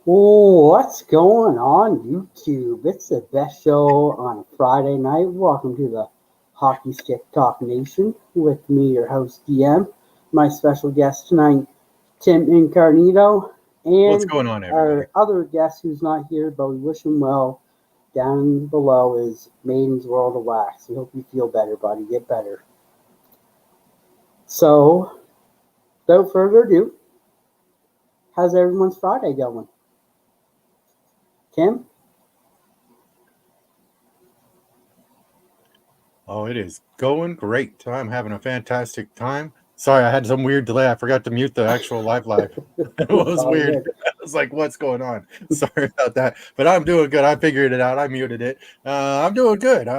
What's going on YouTube? It's the best show on a Friday night. Welcome to the Hockey Stick Talk Nation with me, your host DM, my special guest tonight, Tim Incardneeto, What's and going on, everybody? our other guest who's not here, but we wish him well. Down below is Maiden's World of Wax. We hope you feel better, buddy. Get better. So, without further ado, how's everyone's Friday going? Tim? Oh, it is going great. I'm having a fantastic time. Sorry, I had some weird delay. I forgot to mute the actual live. It was weird. I was like, what's going on? Sorry about that. But I'm doing good. I figured it out. I muted it. I'm doing good.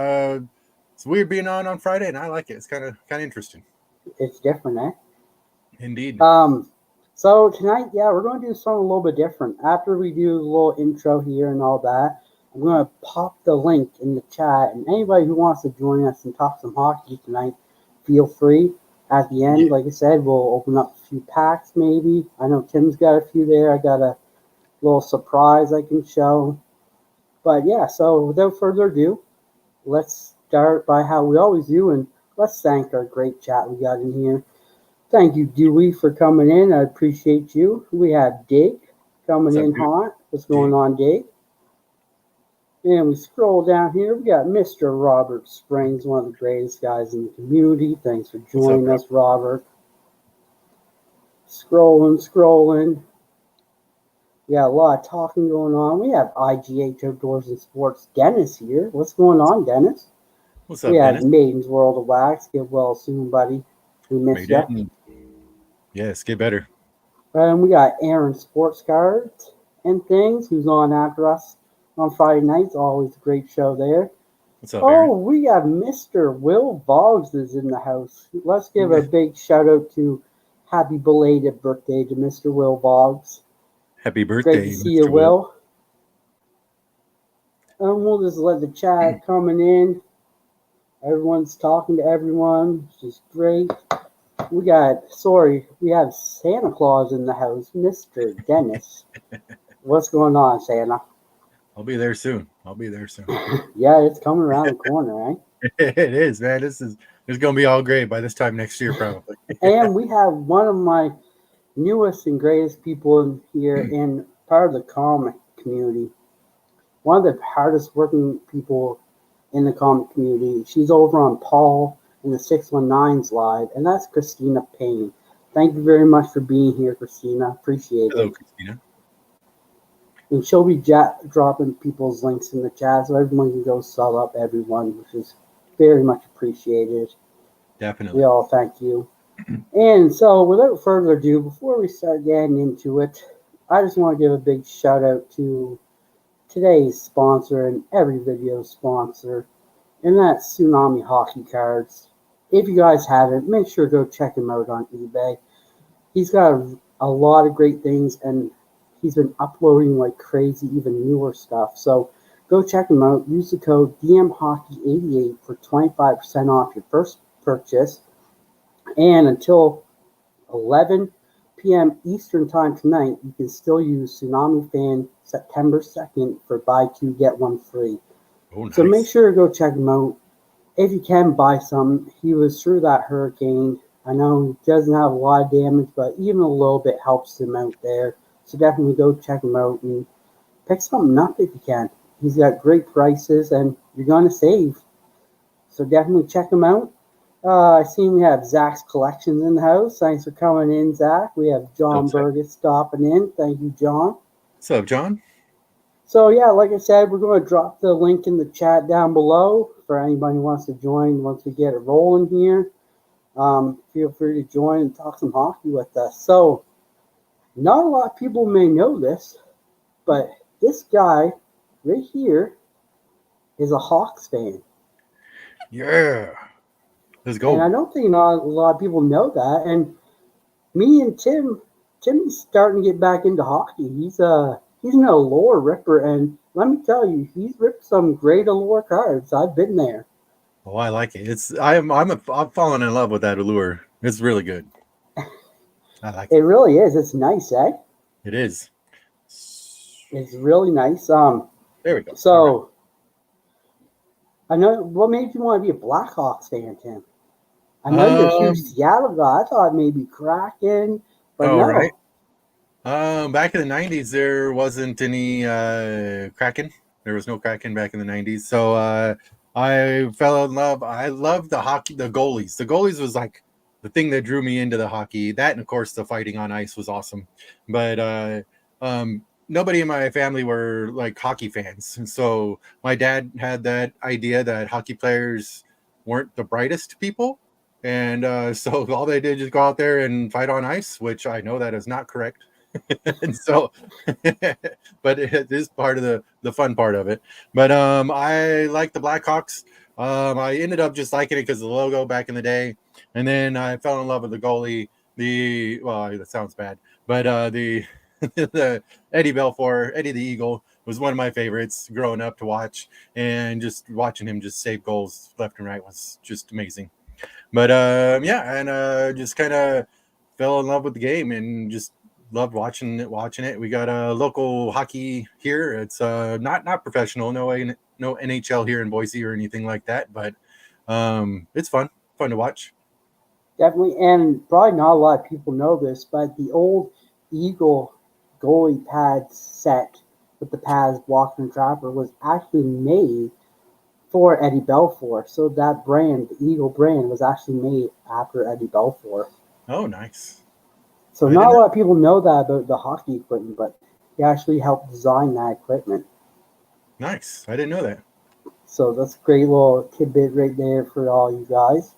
It's weird being on Friday, and I like it. It's kind of interesting. It's different, eh? Indeed. So tonight, we're going to do something a little bit different. After we do a little intro here and all that, I'm going to pop the link in the chat, and anybody who wants to join us and talk some hockey tonight, feel free. At the end, like I said, we'll open up a few packs maybe. I know Tim's got a few there. I got a little surprise I can show. But yeah, so without further ado, let's start by how we always do, and let's thank our great chat we got in here. Thank you, Dewey, for coming in. I appreciate you. We have Dig coming in hot. What's going on, Dig? And we scroll down here. We got Mr. Robert Springs, one of the greatest guys in the community. Thanks for joining us, Robert. Scrolling. We got a lot of talking going on. We have IGH Outdoors and Sports Dennis here. What's going on, Dennis? What's up, we Dennis? have Maiden's World of Wax. Get well soon, buddy. We missed you. Yes, get better. And we got Aaron Sportscards and things, who's on after us on Friday nights. Always a great show there. What's up, Aaron? We got Mr. Will Boggs is in the house. Let's give a big shout out to happy belated birthday to Mr. Will Boggs. Happy birthday, great to see you, Will. And we'll just let the chat coming in. Everyone's talking to everyone, which is great. We have Santa Claus in the house, Mr. Dennis. What's going on, Santa? I'll be there soon. Yeah, it's coming around the corner, right? It is, man. It's going to be all great by this time next year, probably. And we have one of my newest and greatest people in here in part of the comic community. One of the hardest working people in the comic community. She's over on Paul in the 619's live, and that's Christina Payne. Thank you very much for being here, Christina. Appreciate it. Hello, Christina. And she'll be dropping people's links in the chat so everyone can go sub up everyone, which is very much appreciated. Definitely. We all thank you. And so without further ado, before we start getting into it, I just want to give a big shout out to today's sponsor and every video sponsor, and that's Tsunami Hockeycards. If you guys haven't, make sure to go check him out on eBay. He's got a lot of great things, and he's been uploading like crazy, even newer stuff. So go check him out. Use the code DMHockey88 for 25% off your first purchase. And until 11 p.m. Eastern time tonight, you can still use Tsunami Fan September 2nd for buy two, get one free. Oh, nice. So make sure to go check him out. If you can buy some, he was through that hurricane. I know he doesn't have a lot of damage, but even a little bit helps him out there. So definitely go check him out and pick something up if you can. He's got great prices and you're going to save. So definitely check him out. I see we have Zach's Collections in the house. Thanks for coming in, Zach. We have John Burgess stopping in. Thank you, John. What's up, John? So, like I said, we're going to drop the link in the chat down below for anybody who wants to join once we get it rolling here. Feel free to join and talk some hockey with us. So, not a lot of people may know this, but this guy right here is a Hawks fan. Yeah. Let's go. And I don't think not a lot of people know that. And me and Tim's starting to get back into hockey. He's an Allure ripper, and let me tell you, he's ripped some great Allure cards. I've been there. Oh, I like it. I'm falling in love with that Allure. It's really good. I like it. It really is. It's nice, eh? It is. It's really nice. There we go. So I know what made you want to be a Blackhawks fan, Tim. I know you're a huge Seattle guy. I thought maybe Kraken, but no. Right. Back in the 90s, there wasn't any Kraken. There was no Kraken back in the 90s. So I fell in love. I loved the hockey, the goalies. The goalies was like the thing that drew me into the hockey. That and of course the fighting on ice was awesome. But nobody in my family were like hockey fans. And so my dad had that idea that hockey players weren't the brightest people. And so all they did is go out there and fight on ice, which I know that is not correct. And so but it is part of the fun part of it. But I like the Blackhawks. I ended up just liking it because of the logo back in the day, and then I fell in love with the goalie. That sounds bad, but the the Eddie the Eagle was one of my favorites growing up to watch, and just watching him just save goals left and right was just amazing. But just kind of fell in love with the game and just loved watching it. We got a local hockey here. It's not professional, no NHL here in Boise or anything like that, but it's fun to watch. Definitely, and probably not a lot of people know this, but the old Eagle goalie pad set with the pads, blocker, and trapper was actually made for Eddie Belfour. So that brand, the Eagle brand, was actually made after Eddie Belfour. Oh, nice. So not a lot of people know that about the hockey equipment, but he actually helped design that equipment. Nice. I didn't know that. So that's a great little tidbit right there for all you guys.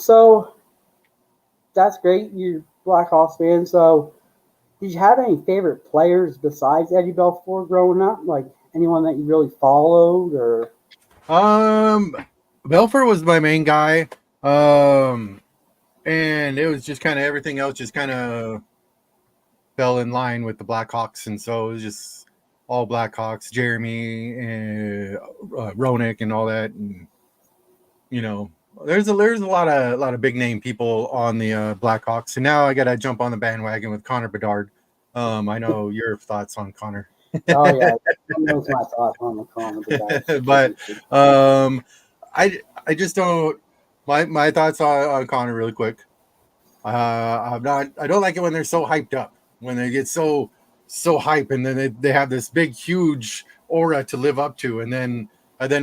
So that's great. You're Blackhawks fan. So did you have any favorite players besides Eddie Belfour growing up? Like anyone that you really followed or? Belfour was my main guy. And it was just kind of everything else just kind of fell in line with the Blackhawks, and so it was just all Blackhawks, Jeremy and Roenick and all that, and there's a lot of big name people on the Blackhawks, and now I got to jump on the bandwagon with Connor Bedard. I know your thoughts on Connor. Oh yeah, knows my thoughts on the Connor Bedard. But I just don't. My thoughts on Connor really quick. I don't like it when they're so hyped up, when they get so hype, and then they have this big huge aura to live up to, and then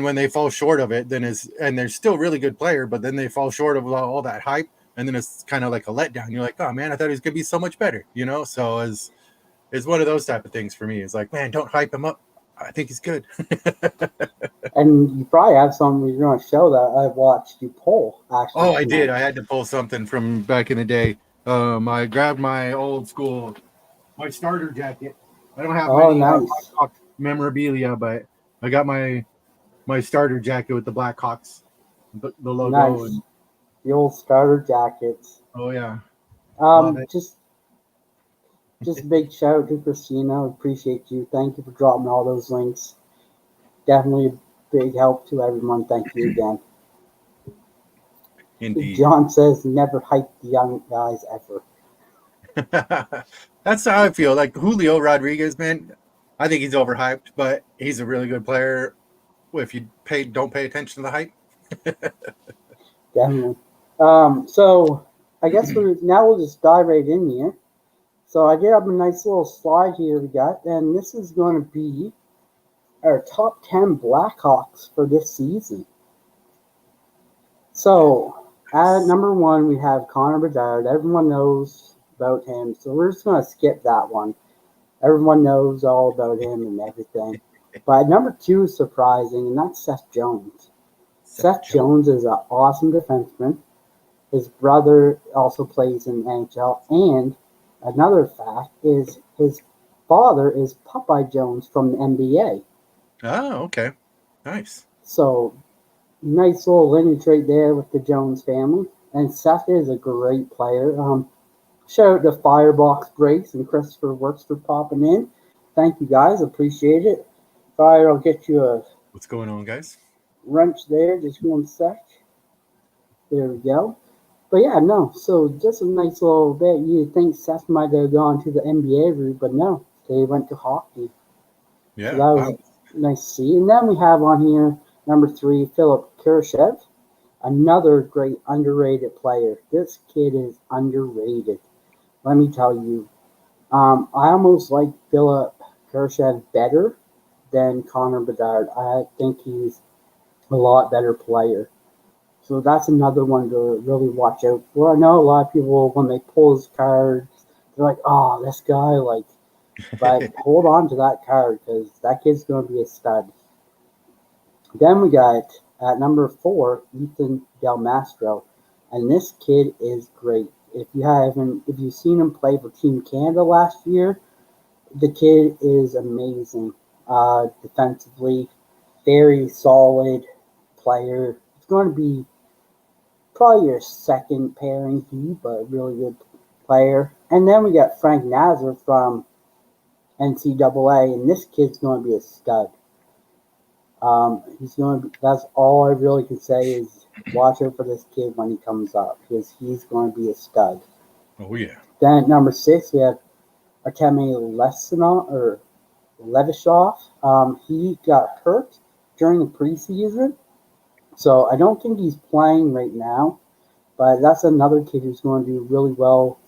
when they fall short of it, and they're still a really good player, but then they fall short of all that hype, and then it's kind of like a letdown. You're like, oh man, I thought he was gonna be so much better, So it's one of those type of things for me. It's like, man, don't hype him up. I think he's good. And you probably have something you're going to show that I watched you pull, actually. Oh, I did. I had to pull something from back in the day. I grabbed my old school, my starter jacket. I don't have any memorabilia, but I got my starter jacket with the Blackhawks, the logo. Nice. And the old starter jackets. Oh, yeah. Just a big shout out to Christina. Appreciate you. Thank you for dropping all those links. Definitely a big help to everyone. Thank you again. Indeed. John says never hype the young guys ever. That's how I feel. Like Julio Rodriguez, man, I think he's overhyped, but he's a really good player. If you don't pay attention to the hype. Definitely. So I guess we'll just dive right in here. So I did have a nice little slide here we got, and this is going to be our top 10 Blackhawks for this season. So at number 1, we have Connor Bedard. Everyone knows about him, so we're just going to skip that one. Everyone knows all about him and everything. But at number 2 is surprising, and that's Seth Jones. Seth Jones is an awesome defenseman. His brother also plays in the NHL, and another fact is his father is Popeye Jones from the NBA. Oh, okay. Nice. So, nice little lineage right there with the Jones family. And Seth is a great player. Shout out to Firebox Brace and Christopher Works for popping in. Thank you, guys. Appreciate it. Fire, I'll get you a... What's going on, guys? Wrench there. Just one sec. There we go. But yeah, no. So just a nice little bit. You'd think Seth might have gone to the NBA route, but no. they went to hockey. Yeah. So that was nice to see. And then we have on here number 3, Philip Kurashev, another great underrated player. This kid is underrated. Let me tell you. I almost like Philip Kurashev better than Connor Bedard. I think he's a lot better player. So that's another one to really watch out for. I know a lot of people, when they pull his cards, they're like, oh, this guy, like, but hold on to that card because that kid's going to be a stud. Then we got at number 4, Ethan Del Mastro, and this kid is great. If you've seen him play for Team Canada last year, the kid is amazing. Defensively, very solid player. It's going to be probably your second pairing D, but really good player. And then we got Frank Nazar from NCAA, and this kid's going to be a stud. That's all I really can say is watch out for this kid when he comes up because he's going to be a stud. Oh yeah. Then at number 6 we have Artemi Levashov. He got hurt during the preseason, so I don't think he's playing right now. But that's another kid who's going to do really well.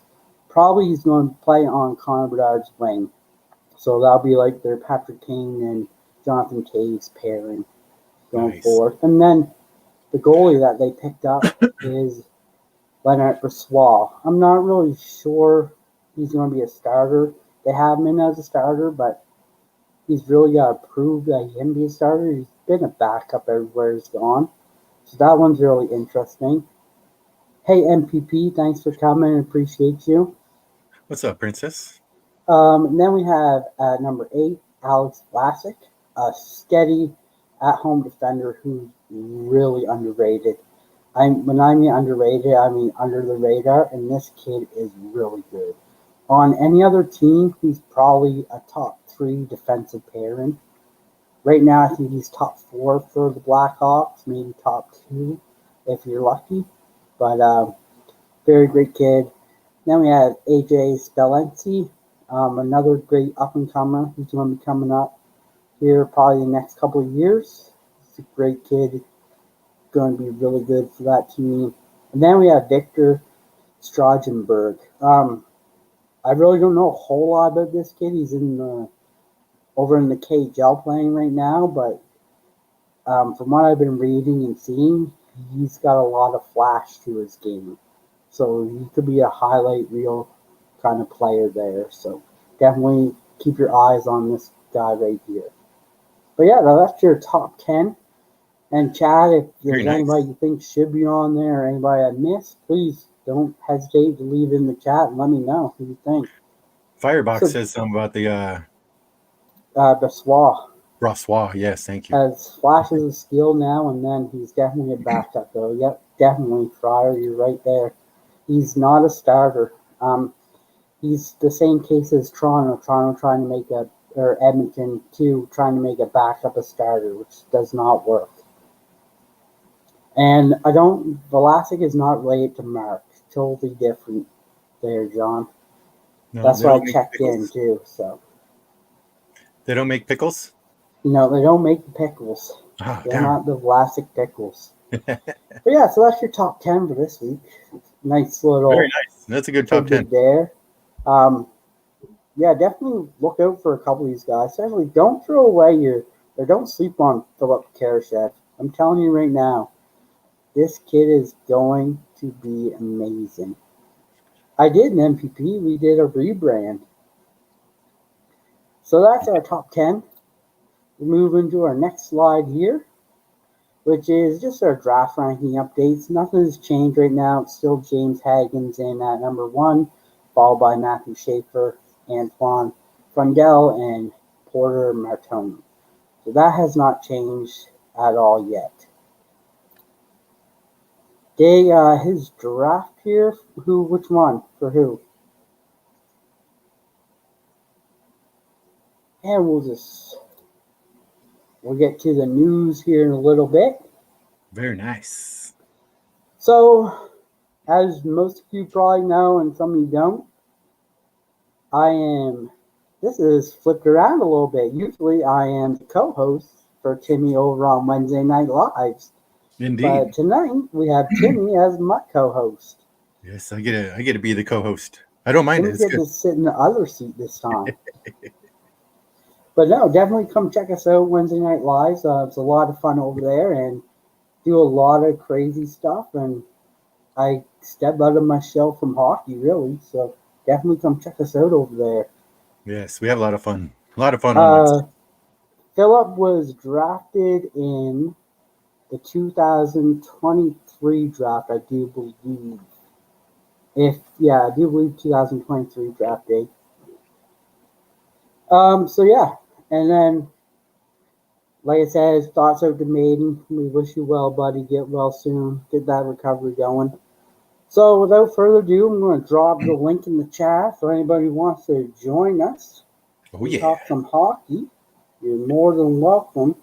Probably he's going to play on Connor Bedard's wing. So that'll be like their Patrick Kane and Jonathan Toews pairing going forward. And then the goalie that they picked up is Leonard Brossoit. I'm not really sure he's going to be a starter. They have him in as a starter, but he's really got to prove that he can be a starter. He's been a backup everywhere he's gone. So that one's really interesting. Hey, MPP, thanks for coming. Appreciate you. What's up, Princess? And then we have at number 8, Alex Vlasic, a steady at-home defender who's really underrated. When I mean underrated, I mean under the radar, and this kid is really good. On any other team, he's probably a top 3 defensive pairing. Right now, I think he's top 4 for the Blackhawks, maybe top 2 if you're lucky. But very great kid. Then we have AJ Spellency, another great up-and-comer who's going to be coming up here probably the next couple of years. He's a great kid, going to be really good for that team. And then we have Victor Stragenberg. I really don't know a whole lot about this kid. He's over in the KHL playing right now, but from what I've been reading and seeing, he's got a lot of flash to his game. So he could be a highlight reel kind of player there. So definitely keep your eyes on this guy right here. But yeah, that's your top 10. And Chad, if there's anybody you think should be on there or anybody I missed, please don't hesitate to leave it in the chat and let me know who you think. Firebox says something about the Brossoit, yes, thank you. Has flashes of skill now and then. He's definitely a backup though. Yep, definitely, Fryer, you're right there. He's not a starter. He's the same case as Toronto. Toronto trying to make or Edmonton too, trying to make a backup a starter, which does not work. And Vlasic is not related to Mark. Totally different there, John. No, that's why I checked in too. So they don't make pickles? No, they don't make the pickles. They're not the Vlasic pickles. But yeah, so that's your top 10 for this week. Nice little. Very nice. That's a good top 10 there. Yeah, definitely look out for a couple of these guys. Certainly, don't throw away don't sleep on Philip Kurashev. I'm telling you right now, this kid is going to be amazing. I did an MPP. We did a rebrand. So that's our top 10. We move into our next slide here, which is just our draft ranking updates. Nothing's changed right now. It's still James Hagens in at number 1, followed by Matthew Schaefer, Antoine Frundell, and Porter Martoni. So that has not changed at all yet. His draft here, which one? For who? And we'll get to the news here in a little bit. Very nice. So, as most of you probably know, and some of you don't, I am this is flipped around a little bit. Usually I am the co-host for Timmy over on Wednesday Night Lives. Indeed. But tonight we have Timmy as my co-host. Yes, I get to be the co-host. I don't mind Timmy it. gets to sit in the other seat this time. But no, definitely come check us out Wednesday Night Lives. It's a lot of fun over there and do a lot of crazy stuff. And I step out of my shell from hockey, really. So definitely come check us out over there. Yes, we have a lot of fun. A lot of fun on Wednesday. Philip was drafted in the 2023 draft, I do believe. I do believe 2023 draft day. So yeah, and then, like I said, thoughts out to Maiden. We wish you well, buddy. Get well soon. Get that recovery going. So without further ado, I'm going to drop the link in the chat for anybody who wants to join us. Oh yeah, talk some hockey. You're more than welcome.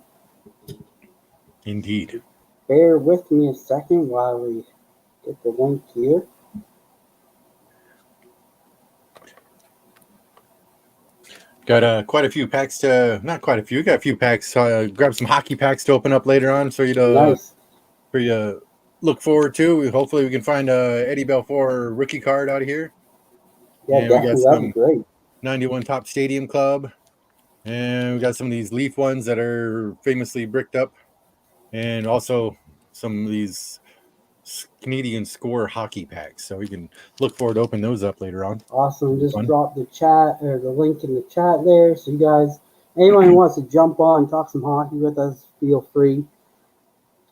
Indeed. Bear with me a second while we get the link here. Got quite a few packs to, not quite a few, got a few packs. Grab some hockey packs to open up later on for you to look forward to. Hopefully we can find a Eddie Belfour rookie card out of here. Yeah, and definitely, that'd be great. 91 Top Stadium Club. And we got some of these Leaf ones that are famously bricked up. And also some of these Canadian Score hockey packs. So we can look forward to open those up later on. Awesome. Just drop the chat or the link in the chat there. So you guys, anyone who wants to jump on and talk some hockey with us, feel free.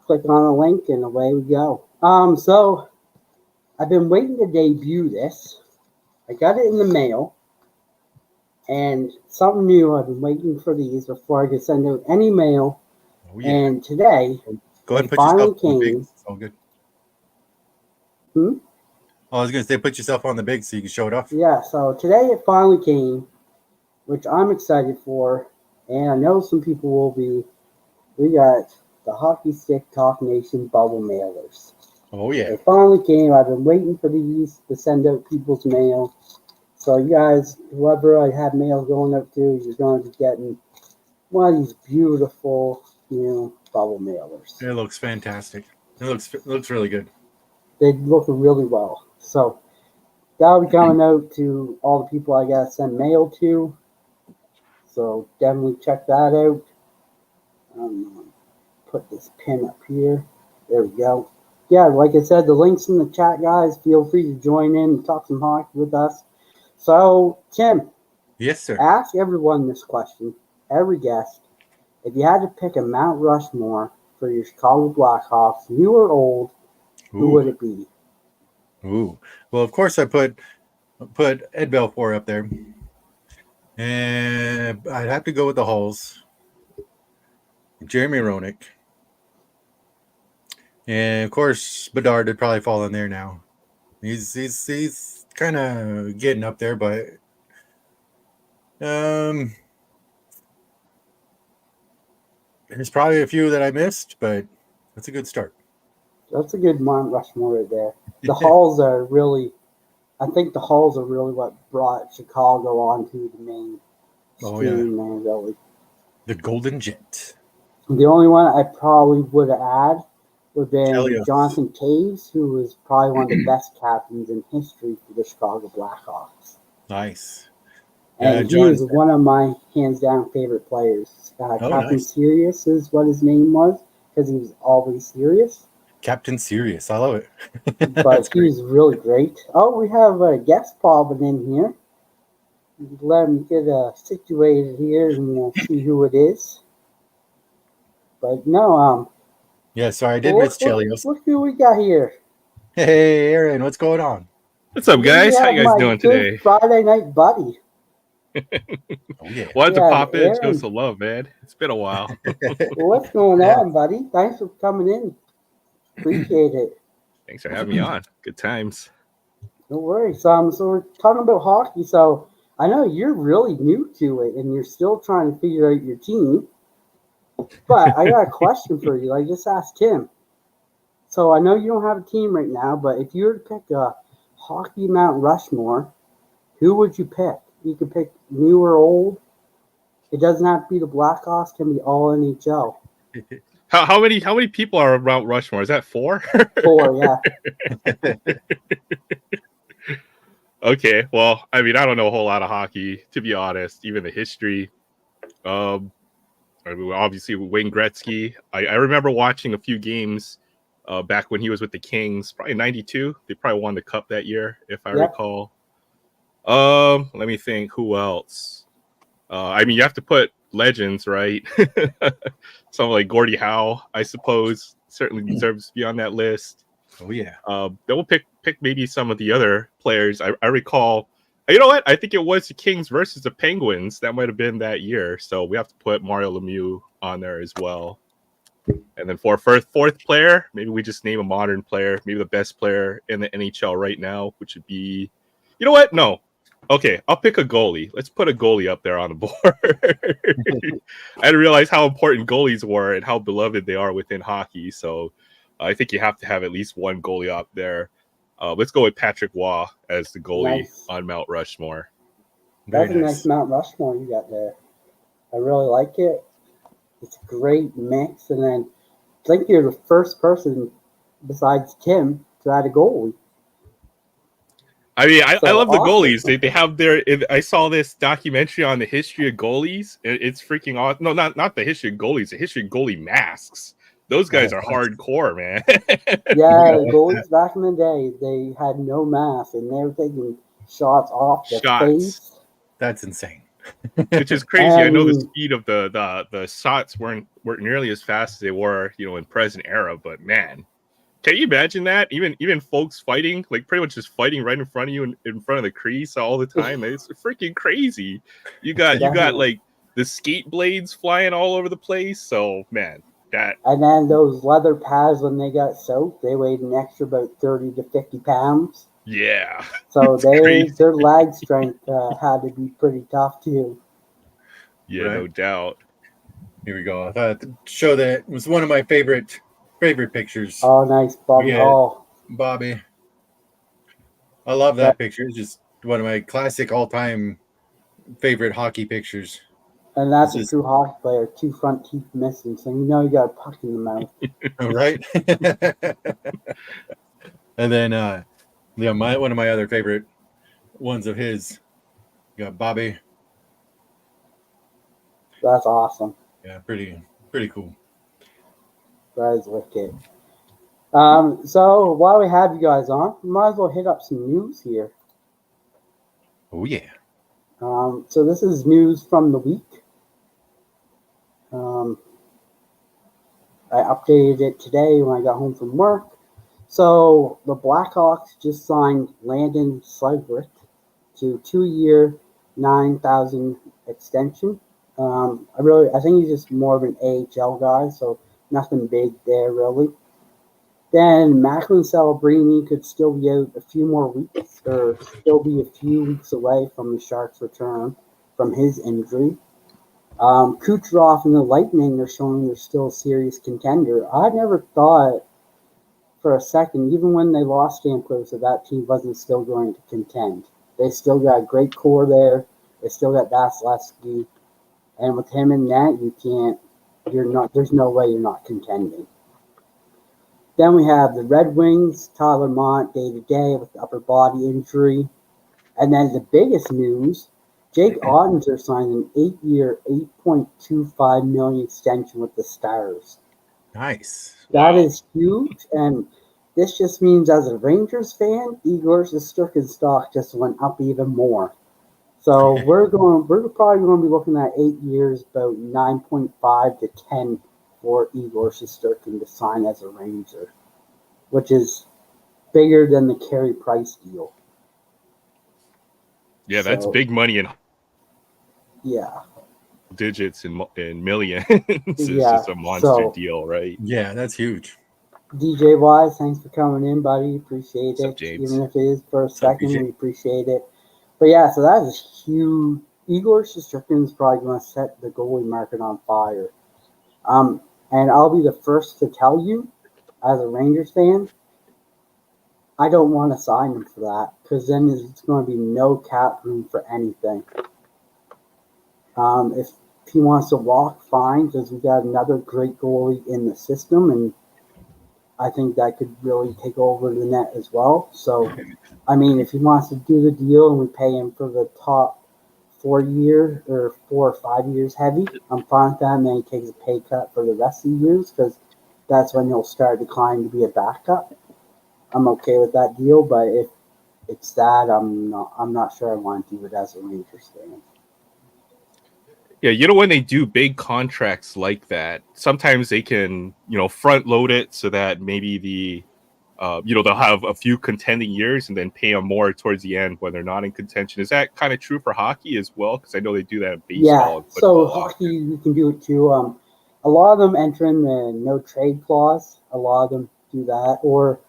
Click on the link and away we go. So I've been waiting to debut this. I got it in the mail. And something new, I've been waiting for these before I could send out any mail. Oh, yeah. And today, go ahead and put yourself on the big. It's all good. I was going to say, put yourself on the big so you can show it off. Yeah, so today it finally came, which I'm excited for. And I know some people will be. We got the Hockey Stick Talk Nation bubble mailers. Oh, yeah. They finally came. I've been waiting for these to send out people's mail. So you guys, whoever I have mail going up to, you're going to be getting one of these beautiful, bubble mailers. It looks fantastic. It looks really good. They look really well. So that'll be coming out to all the people I got to send mail to. So definitely check that out. Put this pin up here. There we go. Yeah, like I said, the link's in the chat, guys. Feel free to join in and talk some hockey with us. So, Tim. Yes, sir. Ask everyone this question, every guest. If you had to pick a Mount Rushmore for your Chicago Blackhawks, new or old, who would it be? Ooh. Well, of course I put Ed Belfour up there. And I'd have to go with the Hulls. Jeremy Roenick. And of course Bedard would probably fall in there now. He's kind of getting up there, but there's probably a few that I missed, but that's a good start. That's a good Mount Rushmore right there. The Hulls are really, I think the Hulls are really what brought Chicago onto the main stream, man, really. The Golden Jet. The only one I probably would add would have been Chelios. Jonathan Toews, who was probably one of the best captains in history for the Chicago Blackhawks. Nice. And he was one of my hands-down favorite players. Captain Sirius is what his name was, because he was always serious. Captain Sirius. I love it. But he was really great. Oh, we have a guest popping in here. Let him get situated here, and we'll see who it is. But no, yeah, sorry, I did miss Chelios. Look who we got here. Hey, Aaron, what's going on? What's up, guys? How you guys doing today? Friday night buddy. Oh, yeah. Wanted to pop in, show some love, man. It's been a while. What's going on, buddy? Thanks for coming in. Appreciate it. Thanks for having me on. Good times. No worries. So we're talking about hockey. So I know you're really new to it, and you're still trying to figure out your team. But I got a question for you. I just asked Tim. So I know you don't have a team right now, but if you were to pick a hockey Mount Rushmore, who would you pick? You can pick new or old. It doesn't have to be the Blackhawks. It can be all NHL. How many people are around Rushmore? Is that 4? 4, yeah. Okay, well, I mean, I don't know a whole lot of hockey, to be honest. Even the history. I mean, obviously Wayne Gretzky. I remember watching a few games back when he was with the Kings, probably '92. They probably won the cup that year, if I recall. Let me think. Who else? I mean, you have to put legends, right? Someone like Gordie Howe, I suppose, certainly deserves to be on that list. Oh yeah. Then we'll pick maybe some of the other players. I recall. You know what? I think it was the Kings versus the Penguins. That might have been that year. So we have to put Mario Lemieux on there as well. And then for fourth player, maybe we just name a modern player, maybe the best player in the NHL right now, which would be, you know what? No. Okay, I'll pick a goalie. Let's put a goalie up there on the board. I didn't realize how important goalies were and how beloved they are within hockey. So I think you have to have at least one goalie up there. Let's go with Patrick Waugh as the goalie on Mount Rushmore. That's a nice Mount Rushmore you got there. I really like it. It's a great mix. And then I think you're the first person besides Tim to add a goalie. I mean, I love the goalies. They have their. I saw this documentary on the history of goalies. It's freaking awesome. No, not the history of goalies. The history of goalie masks. Those guys are hardcore, man. Yeah, the goalies back in the day, they had no mask and they were taking shots off their face. That's insane. Which is crazy. I know the speed of the shots weren't nearly as fast as they were, in present era. But man, can you imagine that? Even folks fighting, like pretty much just fighting right in front of you, in front of the crease all the time. It's freaking crazy. You got like the skate blades flying all over the place. So man, that. And then those leather pads, when they got soaked, they weighed an extra about 30 to 50 pounds. Yeah. So their lag strength had to be pretty tough too. Yeah, no doubt. Here we go. I thought the show that was one of my favorite pictures. Oh, nice, Bobby Hall. Bobby. I love that picture. It's just one of my classic all-time favorite hockey pictures. And that's a true hockey player. 2 front teeth missing, so you got a puck in the mouth. Right? And then, one of my other favorite ones of his, you got Bobby. That's awesome. Yeah, pretty cool. That is wicked. So while we have you guys on, we might as well hit up some news here. Oh yeah. So this is news from the week. I updated it today when I got home from work. So the Blackhawks just signed Landon Seibert to 2-year, $9,000 extension. I think he's just more of an AHL guy, so nothing big there really. Then Macklin Celebrini could still be out a few more weeks, or still be a few weeks away from the Sharks' return from his injury. Kucherov and the Lightning are showing they're still a serious contender. I never thought for a second, even when they lost Stamkos, that team wasn't still going to contend. They still got a great core there. They still got Vasilevsky. And with him in net, there's no way you're not contending. Then we have the Red Wings, Tyler Mott, day-to-day with the upper body injury. And then the biggest news, Jake Ottinger signed an 8-year, $8.25 million extension with the Stars. Nice. That is huge, and this just means as a Rangers fan, Igor's Shesterkin stock just went up even more. So we're probably going to be looking at 8 years, about 9.5 to 10 for Igor Shesterkin to sign as a Ranger, which is bigger than the Carey Price deal. Yeah, that's big money in digits and millions. It's just a monster deal, right? Yeah, that's huge. DJ Wise, thanks for coming in, buddy. Appreciate it. James? Even if it is for a second, we appreciate it. But yeah, so that is huge. Igor Shesterkin is probably going to set the goalie market on fire. And I'll be the first to tell you, as a Rangers fan, I don't want to sign him for that because then there's going to be no cap room for anything. If he wants to walk, fine, because we got another great goalie in the system, and I think that could really take over the net as well. So, I mean, if he wants to do the deal and we pay him for the top 4 years or 4 or 5 years heavy, I'm fine with that. And then he takes a pay cut for the rest of the years because that's when he'll start declining to be a backup. I'm okay with that deal, but if it's that, I'm not sure I want to do it as a Rangers fan. Yeah, you know, when they do big contracts like that, sometimes they can, you know, front load it so that maybe they'll have a few contending years and then pay them more towards the end when they're not in contention. Is that kind of true for hockey as well? Because I know they do that in baseball and football. So hockey, you can do it too. A lot of them enter in the no trade clause. A lot of them do that, or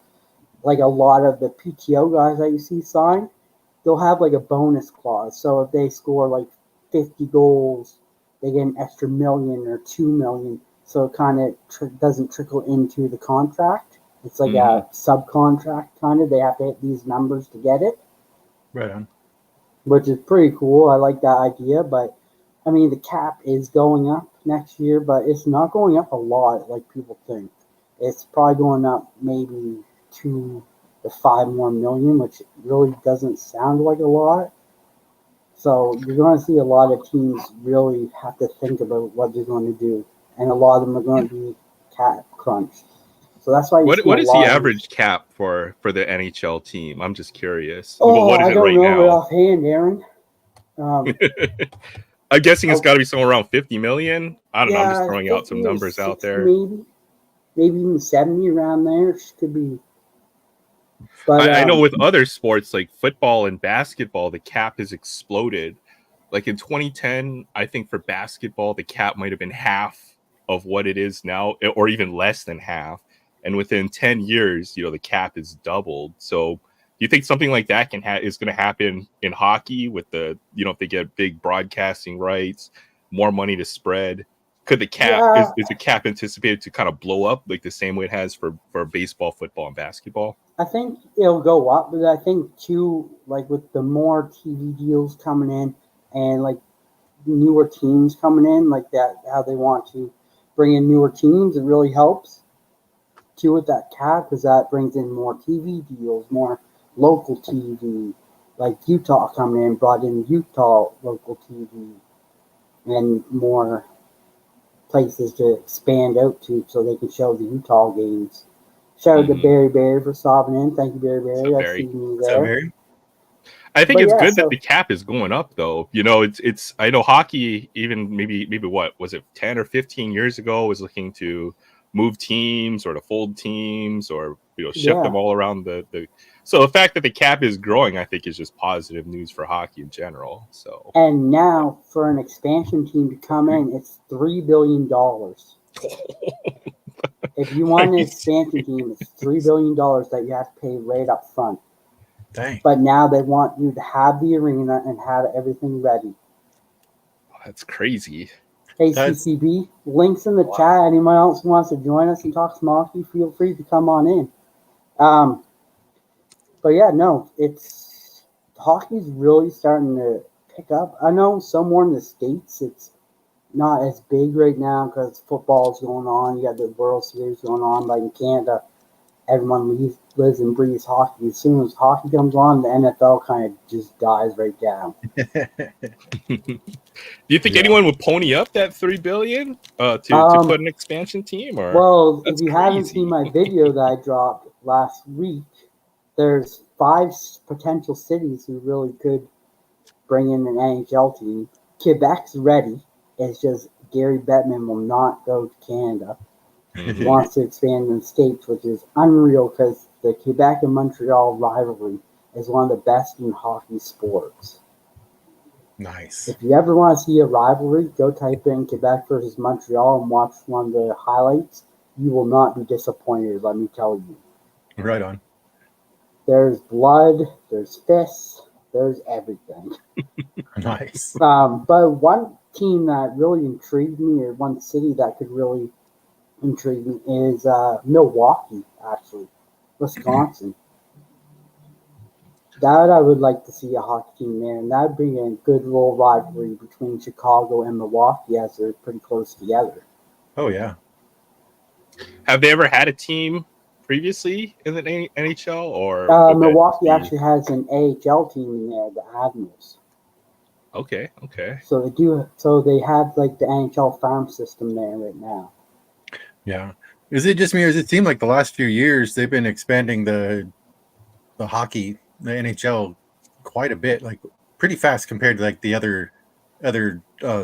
like a lot of the PTO guys that you see sign, they'll have like a bonus clause. So if they score like 50 goals, they get an extra $1 million or $2 million. So it kind of doesn't trickle into the contract. It's like a subcontract kind of. They have to hit these numbers to get it. Right on. Which is pretty cool. I like that idea. But, I mean, the cap is going up next year, but it's not going up a lot like people think. It's probably going up maybe 2 to 5 more million, which really doesn't sound like a lot. So you're going to see a lot of teams really have to think about what they're going to do. And a lot of them are going to be cap crunched. So that's why what is the average cap for the NHL team? I'm just curious. Oh, what is I don't know now? right offhand, Aaron. I'm guessing it's got to be somewhere around 50 million. I don't know. I'm just throwing out some numbers out there. Maybe even 70 around there. It could be. But I know with other sports like football and basketball, the cap has exploded. Like in 2010, I think for basketball, the cap might have been half of what it is now, or even less than half. And within 10 years, the cap is doubled. So do you think something like that is going to happen in hockey with the, if they get big broadcasting rights, more money to spread? Could the cap, is the cap anticipated to kind of blow up like the same way it has for baseball, football, and basketball? I think it'll go up, but I think too, like with the more TV deals coming in and like newer teams coming in, like that, how they want to bring in newer teams, it really helps too with that cap because that brings in more TV deals, more local TV. Like Utah coming in, brought in Utah local TV and more places to expand out to so they can show the Utah games. Shout out to Barry for stopping in. Thank you, Barry. I see you there. I think it's good that the cap is going up, though. It's. I know hockey, even maybe what was it, 10 or 15 years ago, was looking to move teams or to fold teams or shift them all around the. So the fact that the cap is growing, I think, is just positive news for hockey in general. So. And now for an expansion team to come in, it's $3 billion. If you want an expansion team, it's $3 billion that you have to pay right up front. Dang. But now they want you to have the arena and have everything ready. Oh, that's crazy. Hey, CCB, links in the chat. Anyone else who wants to join us and talk some hockey, feel free to come on in. But yeah, no, hockey's really starting to pick up. I know somewhere in the States it's not as big right now because football's going on. You got the World Series going on, but in Canada, everyone lives and breathes hockey. As soon as hockey comes on, the NFL kind of just dies right down. Do you think anyone would pony up that $3 billion to put an expansion team? Or well, if you haven't seen my video that I dropped last week, there's 5 potential cities who really could bring in an NHL team. Quebec's ready. It's just Gary Bettman will not go to Canada. He wants to expand in the States, which is unreal because the Quebec and Montreal rivalry is one of the best in hockey sports. Nice. If you ever want to see a rivalry, go type in Quebec versus Montreal and watch one of the highlights. You will not be disappointed, let me tell you. Right on. There's blood, there's fists, there's everything. Nice. But one team that really intrigued me, or one city that could really intrigue me, is Milwaukee, actually. Wisconsin. That I would like to see a hockey team there, and that'd bring a good little rivalry between Chicago and Milwaukee as they're pretty close together. Oh yeah. Have they ever had a team previously in the NHL? Or would that Milwaukee be- actually has an AHL team in there, the Admirals. Okay. So they do. So they have like the NHL farm system there right now. Yeah. Is it just me, or does it seem like the last few years they've been expanding the hockey, the NHL, quite a bit, like pretty fast compared to like the other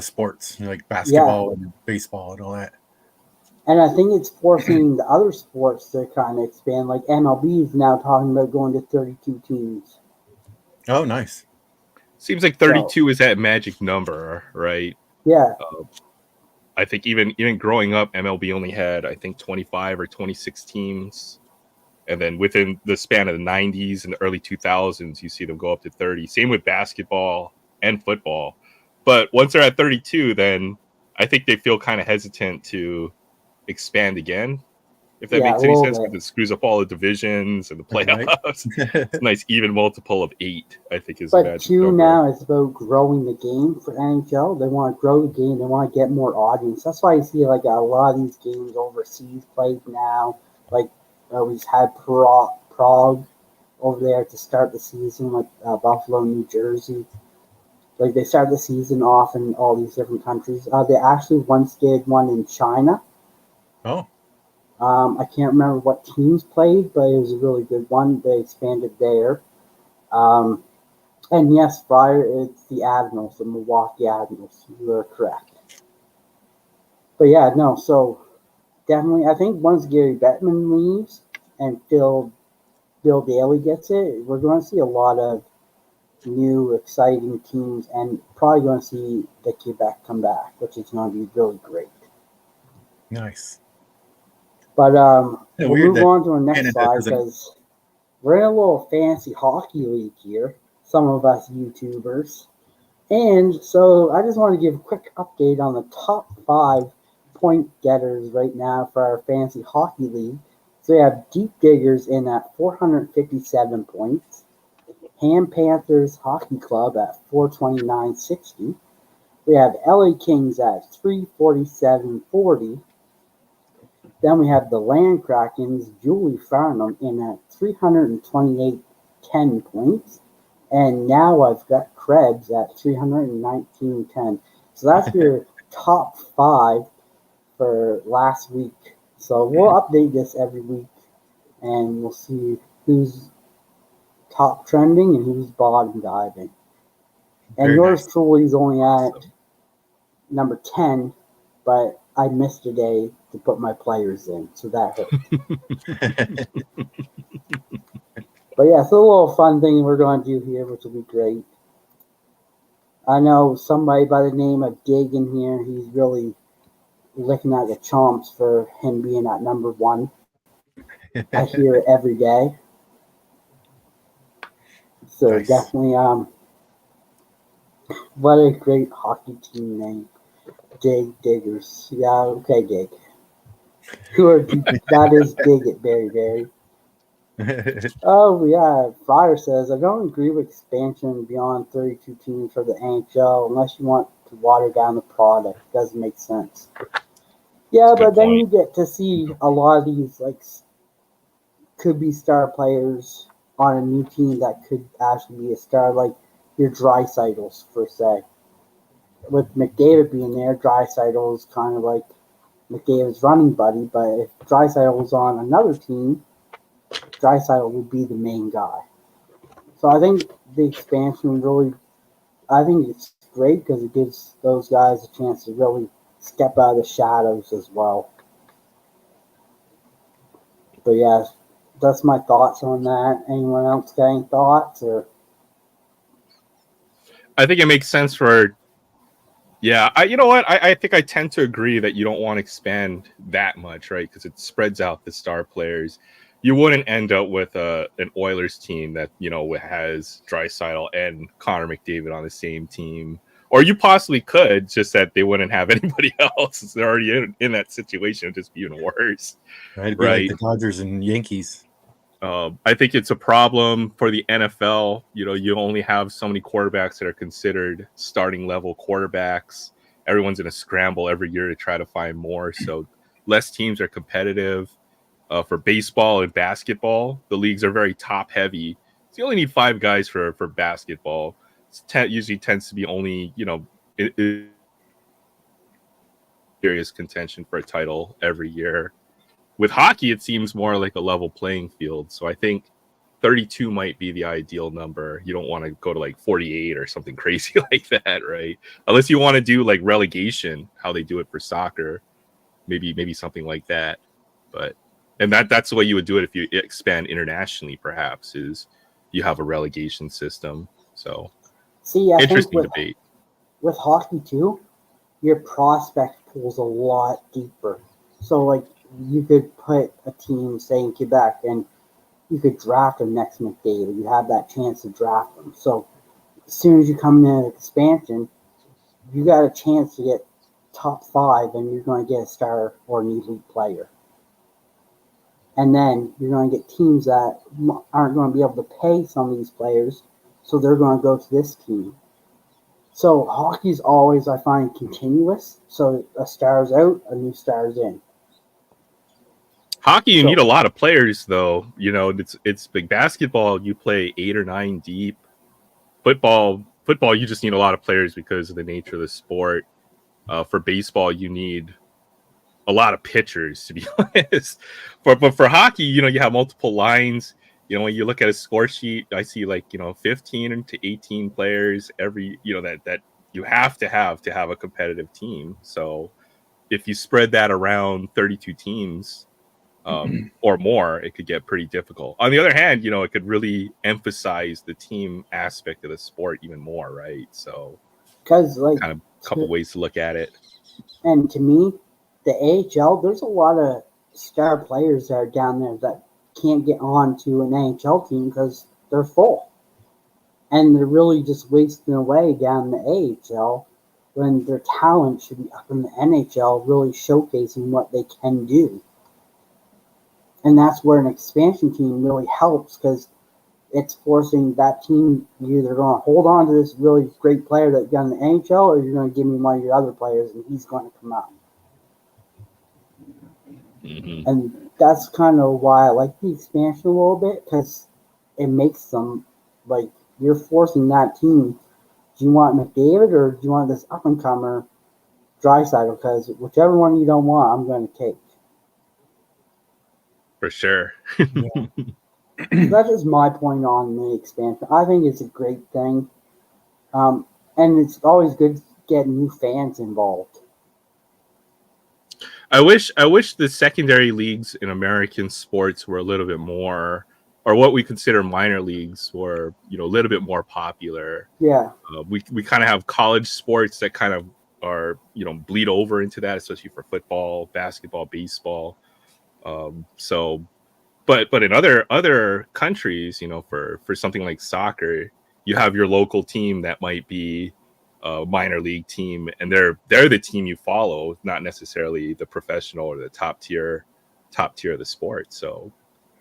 sports, like basketball and baseball and all that. And I think it's forcing the other sports to kind of expand. Like MLB is now talking about going to 32 teams. Oh, nice. Seems like 32 is that magic number, right? Yeah. I think even growing up, MLB only had, I think, 25 or 26 teams. And then within the span of the 90s and the early 2000s, you see them go up to 30. Same with basketball and football. But once they're at 32, then I think they feel kind of hesitant to expand again, if that makes any sense, because it screws up all the divisions and the playoffs. Right. It's a nice even multiple of 8, I think, is but the magic 2 number. now is about growing the game for NHL. They want to grow the game. They want to get more audience. That's why you see like a lot of these games overseas played now. Like we've had Prague over there to start the season, like Buffalo, New Jersey. Like they start the season off in all these different countries. They actually once did one in China. Oh. I can't remember what teams played, but it was a really good one. They expanded there. And yes, Fire, it's the Admirals, the Milwaukee Admirals. You are correct. But yeah, no, so definitely, I think once Gary Bettman leaves and Bill Daly gets it, we're going to see a lot of new, exciting teams, and probably going to see the Quebec come back, which is going to be really great. Nice. But we'll move on to our next slide because we're in a little fancy hockey league here, some of us YouTubers. And so I just want to give a quick update on the top 5 point getters right now for our fancy hockey league. So we have Deep Diggers in at 457 points, Ham Panthers Hockey Club at 429.60. We have LA Kings at 347.40. Then we have the Land Krakens, Julie Farnham, in at 328.10 points. And now I've got Krebs at 319.10. So that's your top 5 for last week. So we'll update this every week, and we'll see who's top trending and who's bottom diving. And Very yours nice. truly is only at number 10, but I missed a day to put my players in, so that hurt. But yeah, it's a little fun thing we're going to do here, which will be great. I know somebody by the name of Dig in here, he's really licking at the chomps for him being at number 1. I hear it every day. So nice. Definitely, what a great hockey team name. Diggers. Yeah, okay, Dig. That is Dig it, Berry. Oh, yeah. Fryer says, I don't agree with expansion beyond 32 teams for the NHL unless you want to water down the product. It doesn't make sense. Yeah, but then you get to see a lot of these, like, could be star players on a new team that could actually be a star, like your Dreisaitl's, per se. With McDavid being there, Draisaitl is kind of like McDavid's running buddy, but if Draisaitl was on another team, Draisaitl would be the main guy. So I think the expansion really, I think it's great because it gives those guys a chance to really step out of the shadows as well. But yeah, that's my thoughts on that. Anyone else got any thoughts? Or I think it makes sense for. Yeah, you know what? I think I tend to agree that you don't want to expand that much, right? Because it spreads out the star players. You wouldn't end up with an Oilers team that, you know, has Draisaitl and Connor McDavid on the same team. Or you possibly could, just that they wouldn't have anybody else. They're already in that situation. It'd just be even worse. Right? It'd be like the Dodgers and Yankees. I think it's a problem for the NFL. You know, you only have so many quarterbacks that are considered starting level quarterbacks. Everyone's in a scramble every year to try to find more. So less teams are competitive. For baseball and basketball, the leagues are very top heavy. So you only need 5 guys for basketball. Usually tends to be only, you know, serious contention for a title every year. With hockey, it seems more like a level playing field. So I think 32 might be the ideal number. You don't want to go to like 48 or something crazy like that, right? Unless you want to do like relegation, how they do it for soccer, maybe something like that. But that's the way you would do it if you expand internationally. Perhaps is you have a relegation system. So See, I interesting think debate. with hockey too, your prospect pool's a lot deeper. So like you could put a team, say in Quebec, and you could draft them next McDavid. You have that chance to draft them. So as soon as you come into expansion, you got a chance to get top 5, and you're going to get a star or an elite player. And then you're going to get teams that aren't going to be able to pay some of these players, so they're going to go to this team. So hockey's always, I find, continuous. So a star's out, a new star's in. Hockey, you need a lot of players, though. You know, it's big. Basketball, you play 8 or 9 deep. Football, you just need a lot of players because of the nature of the sport. For baseball, you need a lot of pitchers, to be honest. But for hockey, you know, you have multiple lines. You know, when you look at a score sheet, I see 15 to 18 players every. You know that you have to have a competitive team. So if you spread that around 32 teams. Or more, it could get pretty difficult. On the other hand, you know, it could really emphasize the team aspect of the sport even more, right? So, because kind of a couple ways to look at it. And to me, the AHL, there's a lot of star players that are down there that can't get on to an NHL team because they're full, and they're really just wasting away down in the AHL when their talent should be up in the NHL, really showcasing what they can do. And that's where an expansion team really helps because it's forcing that team, you're either going to hold on to this really great player that you got in the NHL, or you're going to give me one of your other players and he's going to come out. Mm-hmm. And that's kind of why I like the expansion a little bit, because it makes them, like, you're forcing that team. Do you want McDavid or do you want this up-and-comer Draisaitl? Because whichever one you don't want, I'm going to take. For sure. Yeah. That's just my point on the expansion. I think it's a great thing. And it's always good getting new fans involved. I wish the secondary leagues in American sports were a little bit more, or what we consider minor leagues were, you know, a little bit more popular. Yeah. We kind of have college sports that kind of are, you know, bleed over into that, especially for football, basketball, baseball. But in other countries, you know, for something like soccer, you have your local team that might be a minor league team, and they're the team you follow, not necessarily the professional or the top tier of the sport. So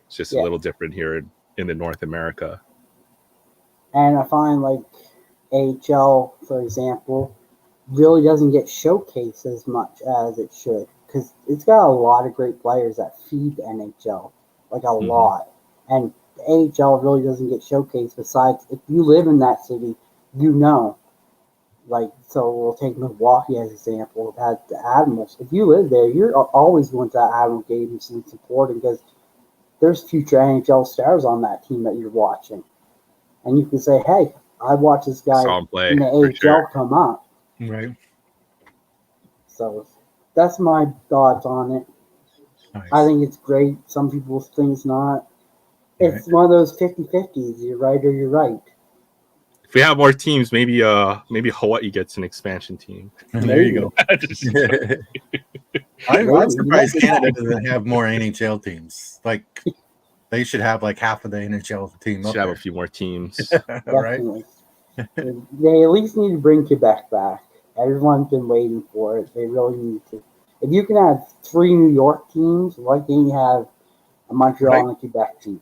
it's just a little different here in the North America. And I find like AHL, for example, really doesn't get showcased as much as it should, because it's got a lot of great players that feed the NHL, like a lot. And the AHL really doesn't get showcased. Besides, if you live in that city, you know. Like, so we'll take Milwaukee as an example. That the Admirals. If you live there, you're always going to that Admiral games and supporting, because there's future NHL stars on that team that you're watching, and you can say, "Hey, I watched this guy in the AHL come up." Right. So that's my thoughts on it. Nice. I think it's great. Some people think it's not. It's one of those 50-50s. You're right or you're right. If we have more teams, maybe Hawaii gets an expansion team. There you go. I'm surprised Canada doesn't have more NHL teams. Like, they should have like half of the NHL team. Should have a few more teams. Right? They at least need to bring Quebec back. Everyone's been waiting for it. They really need to. If you can have 3 New York teams, why can't you have a Montreal and a Quebec team?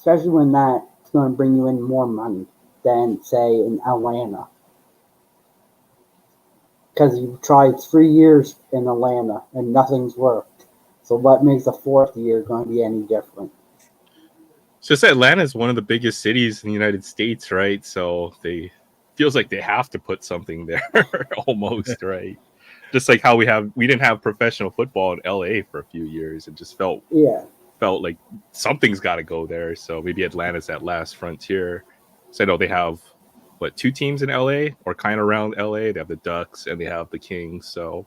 especially when that's going to bring you in more money than, say, in Atlanta. Because you've tried 3 years in Atlanta and nothing's worked. So what makes the 4th year going to be any different? It's just Atlanta is one of the biggest cities in the United States, right? So they feels like they have to put something there almost, right? Just like how we didn't have professional football in LA for a few years. It just felt like something's got to go there. So maybe Atlanta's that last frontier. So I know they have 2 teams in LA or kind of around LA. They have the Ducks and they have the Kings. So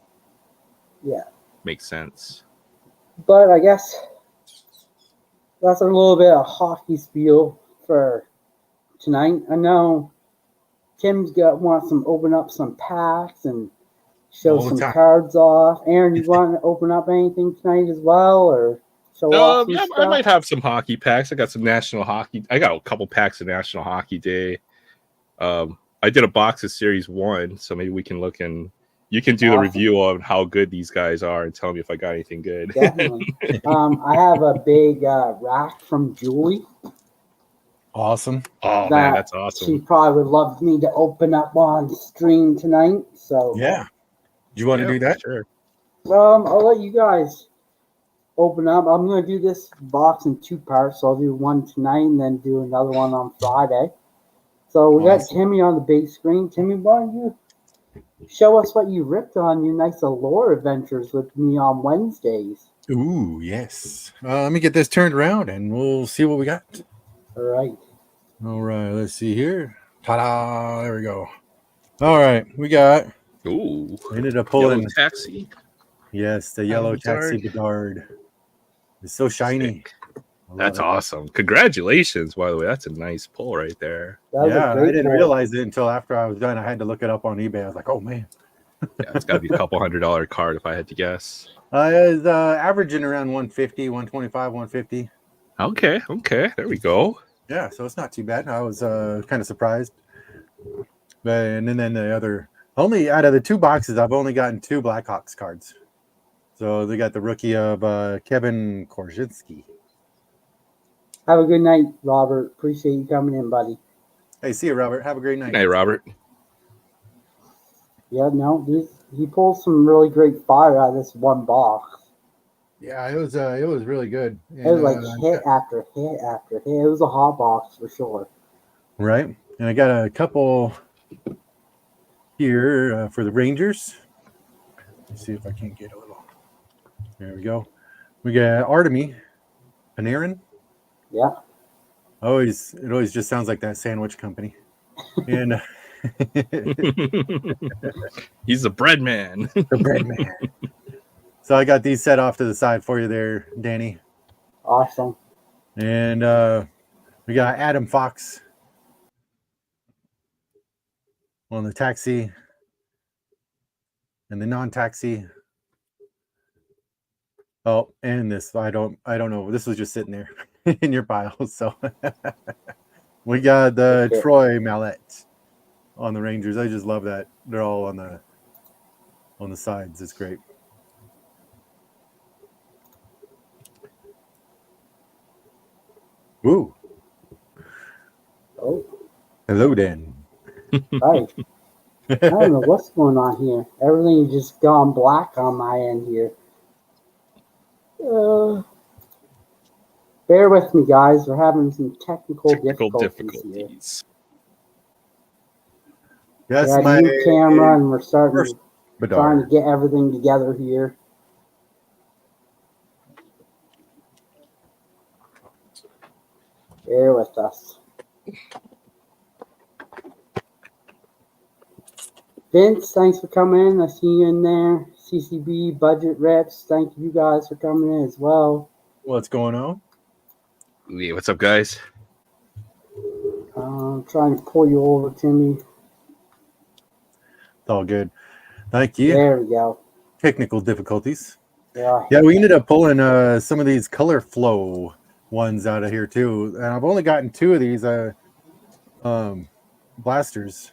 makes sense. But I guess that's a little bit of hockey spiel for tonight. I know Tim's wants to open up some packs and show some cards off. Aaron, you want to open up anything tonight as well, or show off some stuff? I might have some hockey packs. I got some National Hockey. I got a couple packs of National Hockey Day. I did a box of Series 1, so maybe we can look and you can do the review on how good these guys are and tell me if I got anything good. Definitely. I have a big rack from Julie. Awesome. Oh, man, that's awesome. She probably would love me to open up on stream tonight. So yeah. Do you want to do that? Sure. I'll let you guys open up. I'm going to do this box in 2 parts. So I'll do one tonight and then do another one on Friday. So we got Timmy on the big screen. Timmy, why don't you show us what you ripped on your nice Allure adventures with me on Wednesdays? Ooh, yes. Let me get this turned around and we'll see what we got. All right. Let's see here. Ta-da! There we go. All right, we got. Ooh. We ended up pulling. Yellow Taxi. Yes, the yellow Taxi Bedard. It's so shiny. That's awesome. Congratulations, by the way. That's a nice pull right there. Yeah, I didn't realize it until after I was done. I had to look it up on eBay. I was like, oh, man. Yeah, it's got to be a couple $100 card if I had to guess. It's averaging around 150, 125, 150. Okay. There we go. Yeah, so it's not too bad. I was kind of surprised. And then the other, only out of the 2 boxes, I've only gotten 2 Blackhawks cards. So they got the rookie of Kevin Korchinski. Have a good night, Robert. Appreciate you coming in, buddy. Hey, see you, Robert. Have a great night. Good night, Robert. Yeah, no, he pulled some really great fire out of this one box. Yeah, it was really good. And, it was like hit after hit after hit. It was a hot box for sure. Right, and I got a couple here for the Rangers. Let's see if I can't get a little. There we go. We got Artemi Panarin. Yeah. It always just sounds like that sandwich company. And he's the bread man. The bread man. So I got these set off to the side for you there, Danny. Awesome. And we got Adam Fox on the taxi and the non-taxi. Oh, and this I don't know. This was just sitting there in your pile. So we got the Troy Mallet on the Rangers. I just love that. They're all on the sides. It's great. Ooh. Oh. Hello, Dan. Hi. I don't know what's going on here. Everything just gone black on my end here. Bear with me, guys. We're having some technical difficulties here. That's my new camera, and we're trying to get everything together here. Bear with us. Vince, thanks for coming in. I see you in there. CCB, Budget Reps, thank you guys for coming in as well. What's going on? Yeah, what's up, guys? I'm trying to pull you over, Timmy. It's all good. Thank you. There we go. Technical difficulties. Yeah, we ended up pulling some of these color flow ones out of here too. And I've only gotten 2 of these blasters.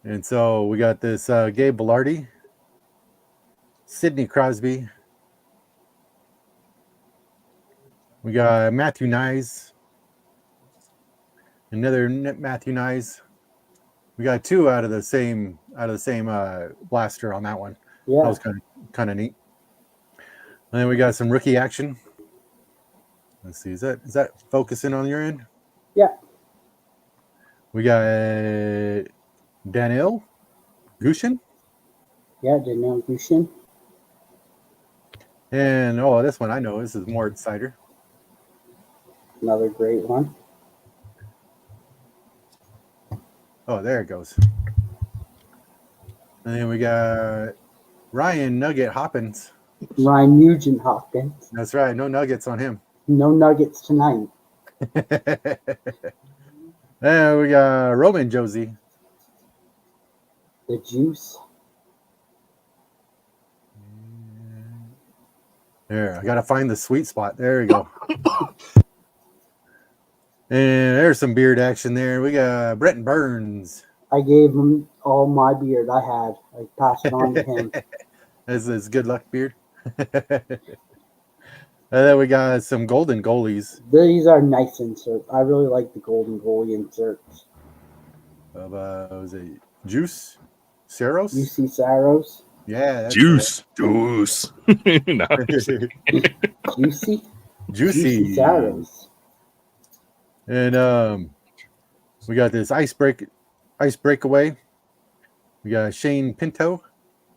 And so we got this Gabe Velarde, Sidney Crosby. We got Matthew Nyes, Another Matthew Nyes. We got 2 out of the same blaster on that one. Yeah. That was kind of neat. And then we got some rookie action. Let's see, is that focusing on your end? Yeah. We got Daniel Gushin. Yeah, Daniel Gushin. And this one I know. This is Mort Sider. Another great one. Oh, there it goes. And then we got Ryan Nugget Hoppins. Ryan Nugent Hopkins. That's right. No nuggets on him. No nuggets tonight. And we got Roman Josie. The juice. There, I gotta find the sweet spot. There we go. And there's some beard action there. We got Brenton Burns. I gave him all my beard I had. I passed it on to him. This is good luck beard. And then we got some golden goalies. These are nice inserts. I really like the golden goalie inserts. Of was it Juice Saros? UC Saros. Yeah, that's Juice. No, Juicy. Juicy Saros. And we got this ice breakaway. We got Shane Pinto.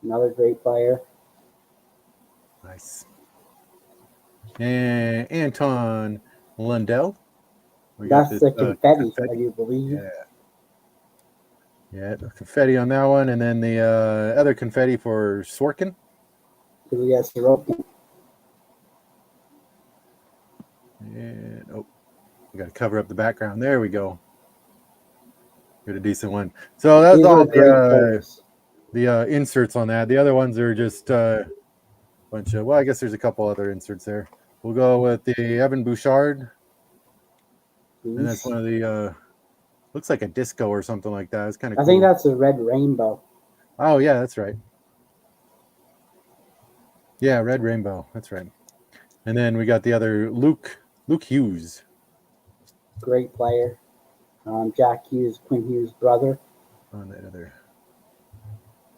Another great player. Nice. And Anton Lundell. That's the confetti, I do believe. Yeah, the confetti on that one. And then the other confetti for Sorokin. We got Sorokin. And we got to cover up the background. There we go. Got a decent one. So that's all the inserts on that. The other ones are just a bunch of, I guess there's a couple other inserts there. We'll go with the Evan Bouchard. And that's one of the, looks like a disco or something like that. It's kind of cool. I think that's a red rainbow. Oh, yeah, that's right. Yeah, red rainbow. That's right. And then we got the other Luke Hughes. Great player. Jack Hughes, Quinn Hughes' brother. On that other.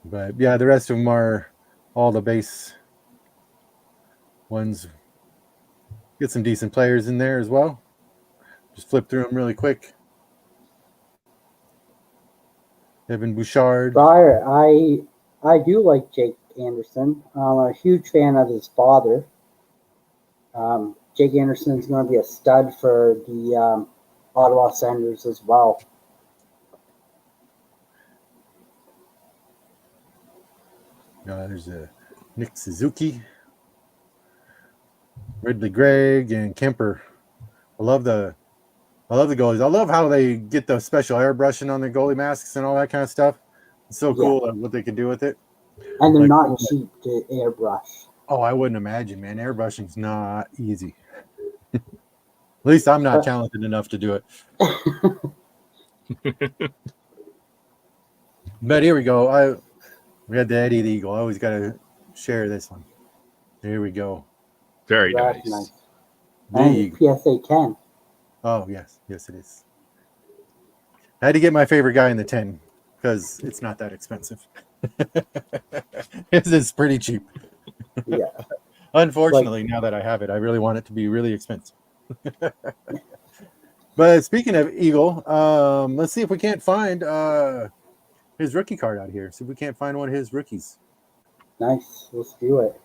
But yeah, the rest of them are all the base ones. Get some decent players in there as well. Just flip through them really quick. Evan Bouchard. Briar, I do like Jake Anderson. I'm a huge fan of his father. Jake Anderson's going to be a stud for the Ottawa Senators as well. There's Nick Suzuki, Ridley Gregg, and Kemper. I love the goalies. I love how they get the special airbrushing on their goalie masks and all that kind of stuff. It's so cool what they can do with it. And they're not cheap to airbrush. Oh, I wouldn't imagine, man. Airbrushing's not easy. At least I'm not talented enough to do it. But here we go. We had the Eddie the Eagle. I always got to share this one. Here we go. Very That's nice. And PSA 10. Oh, yes. Yes, it is. I had to get my favorite guy in the 10 because it's not that expensive. It's pretty cheap. Yeah. Unfortunately, now that I have it, I really want it to be really expensive. But speaking of Eagle, let's see if we can't find his rookie card out here. See if we can't find one of his rookies. Nice. Let's do it.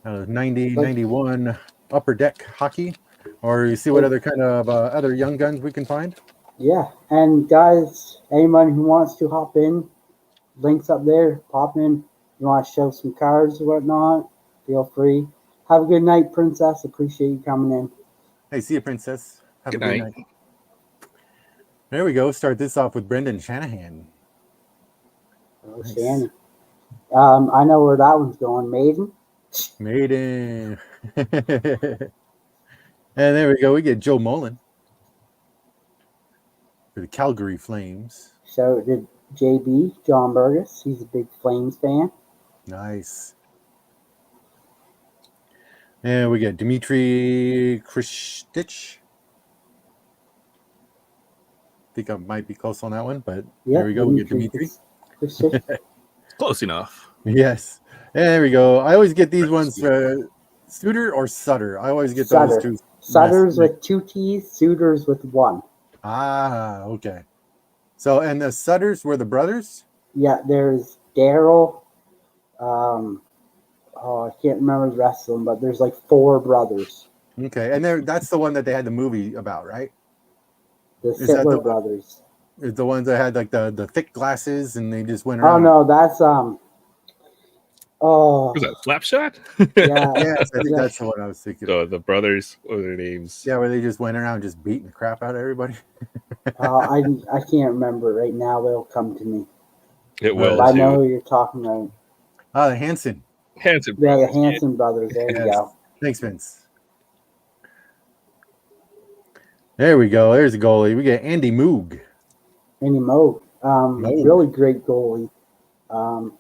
90, 91 upper deck hockey. Or you see what other kind of other young guns we can find? Yeah. And guys, anyone who wants to hop in, links up there, pop in. You want to show some cards or whatnot, feel free. Have a good night, Princess. Appreciate you coming in. Hey, see you, Princess. Have Good a good night. night. There we go. Start this off with Brendan Shanahan. Oh, Nice. Shannon. I know where that one's going. Maiden. And there we go. We get Joe Mullen for the Calgary Flames. So did JB, John Burgess. He's a big Flames fan. Nice. And we got Dmitry Kristich think I might be close on that one, but Yeah, there we go. We get Dimitri. Close enough. Yes. And there we go. I always get these ones Suitor or Sutter. I always get those two. Sutters with 2 T's, Suitors with 1. Ah, okay. So, and the Sutters were the brothers? Yeah, there's Daryl. I can't remember the rest of them, but there's like 4 brothers. Okay, and that's the one that they had the movie about, right? The Sittler brothers. Is the ones that had like the thick glasses and they just went Oh around? no, that's Was that Slapshot? Yeah, yes, I think that's the one I was thinking. So the brothers, what are their names? Yeah, where they just went around just beating the crap out of everybody. I can't remember right now. It'll come to me. It will. I know who you're talking about. Oh, the Hanson. Hanson. Yeah, the Hanson brothers. There you go. Thanks, Vince. There we go. There's a goalie. We got Andy Moog. Andy Moog. Really great goalie. I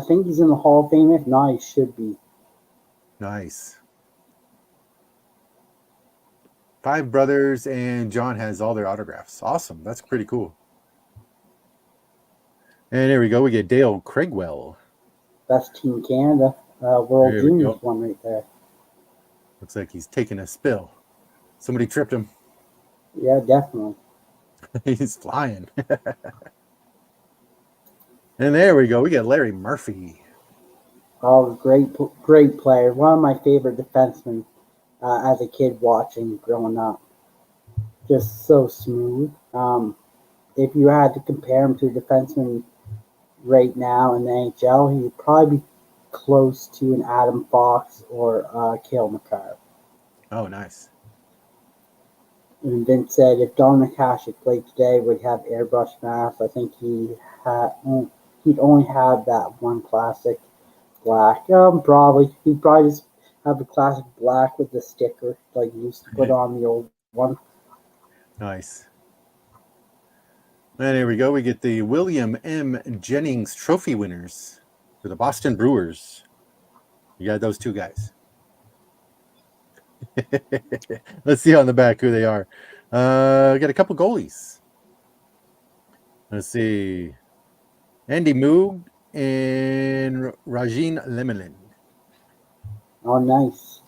think he's in the Hall of Fame. If not, he should be. Nice. 5 brothers, and John has all their autographs. Awesome. That's pretty cool. And there we go. We get Dale Craigwell. That's Team Canada. World Juniors one right there. Looks like he's taking a spill. Somebody tripped him. Yeah, definitely. He's flying. And there we go. We got Larry Murphy. Oh, great player. One of my favorite defensemen as a kid watching growing up. Just so smooth. If you had to compare him to a defenseman right now in the NHL, he would probably be close to an Adam Fox or Cale Makar. Oh, nice. And Vince said if Don McCashik played today, would have airbrush mask. I think he'd only have that one classic black. Probably he'd probably just have a classic black with the sticker like he used to put on the old one. Nice. And here we go. We get the William M. Jennings Trophy winners for the Boston Brewers. You got those 2 guys. Let's see on the back who they are. We got a couple goalies. Let's see. Andy Moog and Rajin Lemelin. Oh, nice.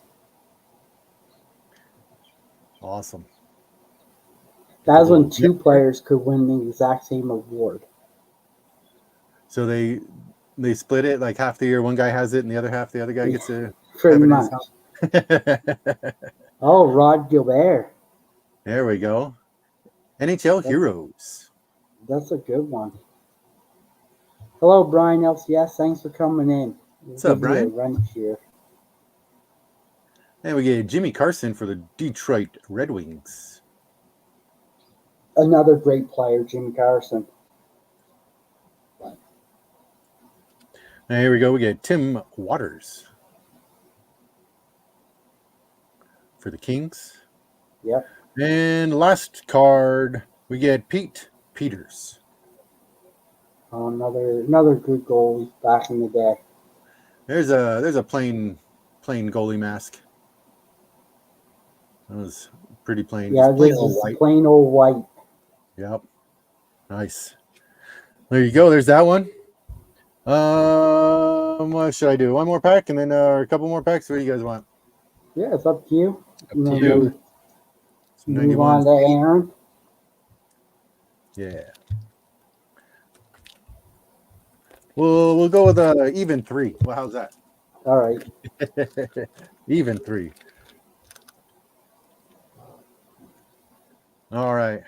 Awesome. That was when 2 players could win the exact same award. So they split it like half the year. One guy has it, and the other half the other guy gets to. Pretty much. Oh, Rod Gilbert. There we go. NHL Heroes. That's a good one. Hello, Brian LCS. Thanks for coming in. What's up, Brian? Wrench here. And we get Jimmy Carson for the Detroit Red Wings. Another great player, Jimmy Carson. And here we go. We get Tim Waters for the Kings. Yep. And last card, we get Pete Peters. Another good goalie back in the day. There's a plain goalie mask. That was pretty plain. Yeah, plain this old is white. plain old white. Yep. Nice. There you go. There's that one. What should I do? One more pack and then a couple more packs? What do you guys want? Yeah, it's up to you. Up to you. Move on to Aaron. Yeah. We'll go with even 3. Well, how's that? All right. Even 3. All right.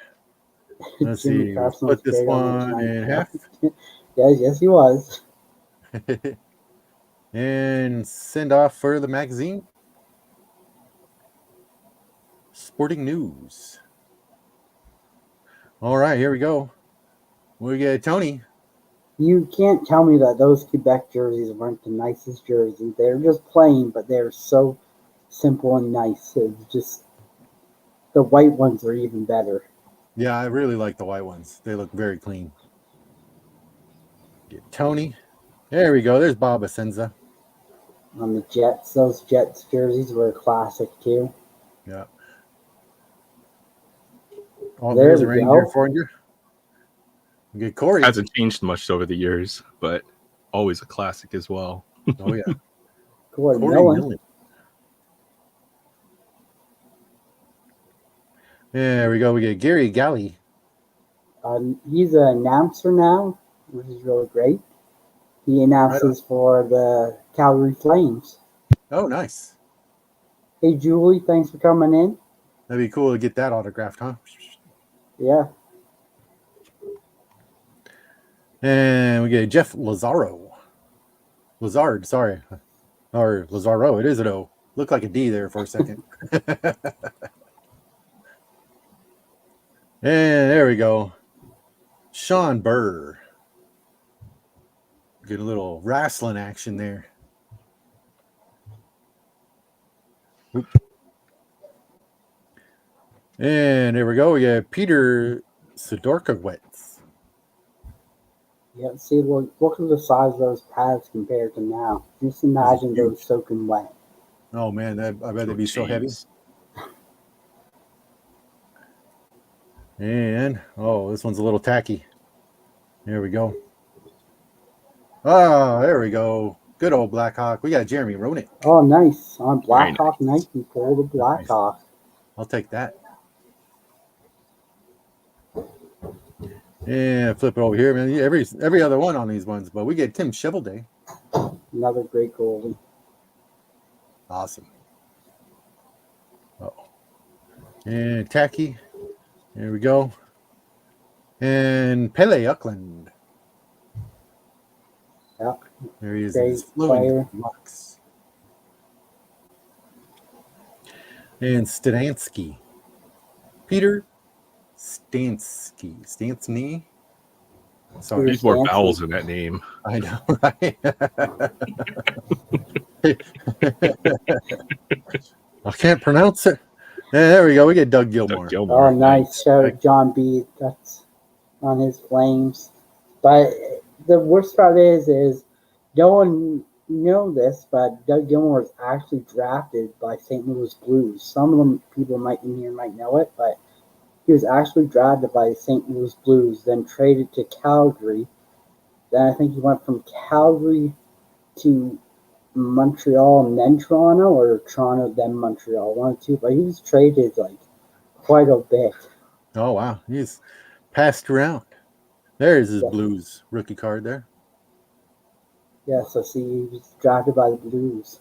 Let's see. Let's put this one in half. Yes, he was. And send off for the magazine. Sporting News. All right, here we go. We get Tony. You can't tell me that those Quebec jerseys weren't the nicest jerseys. They're just plain, but they're so simple and nice. It's just the white ones are even better. Yeah, I really like the white ones. They look very clean. Get Tony. There we go. There's Bob Asenza. On the Jets, those Jets jerseys were a classic too. Yeah. Oh, There there's a we Ranger go. for you. Get Corey. Hasn't changed much over the years, but always a classic as well. Oh, yeah. Corey Corey Millen. Millen. There we go. We get Gary Galley. He's an announcer now, which is really great. He announces for the Calgary Flames. Oh, nice. Hey, Julie, thanks for coming in. That'd be cool to get that autographed, huh? Yeah. And we get Jeff Lazaro. Lazard, sorry. Or Lazaro, it is an O. Looked like a D there for a second. And there we go. Sean Burr. Get a little wrestling action there. Oop. And there we go. We got Peter Sidorkowitz. Yeah, see, look at the size of those pads compared to now. Just imagine those soaking wet. Oh, man, I bet they'd be so heavy. And, oh, this one's a little tacky. There we go. Oh, there we go. Good old Blackhawk. We got Jeremy Roenick. Oh, nice. On Blackhawk nice. night, you pull the Blackhawk. Nice. I'll take that. And flip it over here, man. Every other one on these ones, but we get Tim Shovelday. Another great goalie. Awesome. Oh. And tacky. There we go. And Pele Uckland. Yeah. There he is. Great He's flowing player. locks. And Stansky. Peter Stansky. Stansny. Sorry. There's more vowels in that name. I know, right? I can't pronounce it. There we go. We get Doug Gilmore. Oh, nice. Shout out John B. That's on his Flames. But the worst part is no one know this, but Doug Gilmore was actually drafted by St. Louis Blues. Some of them people in here might know it, but he was actually drafted by St. Louis Blues, then traded to Calgary. Then I think he went from Calgary to Montreal and then Toronto, or Toronto then Montreal, one or two. But he was traded like quite a bit. Oh, wow. He's passed around. There's his Blues rookie card there. Yeah, so see, he was drafted by the Blues.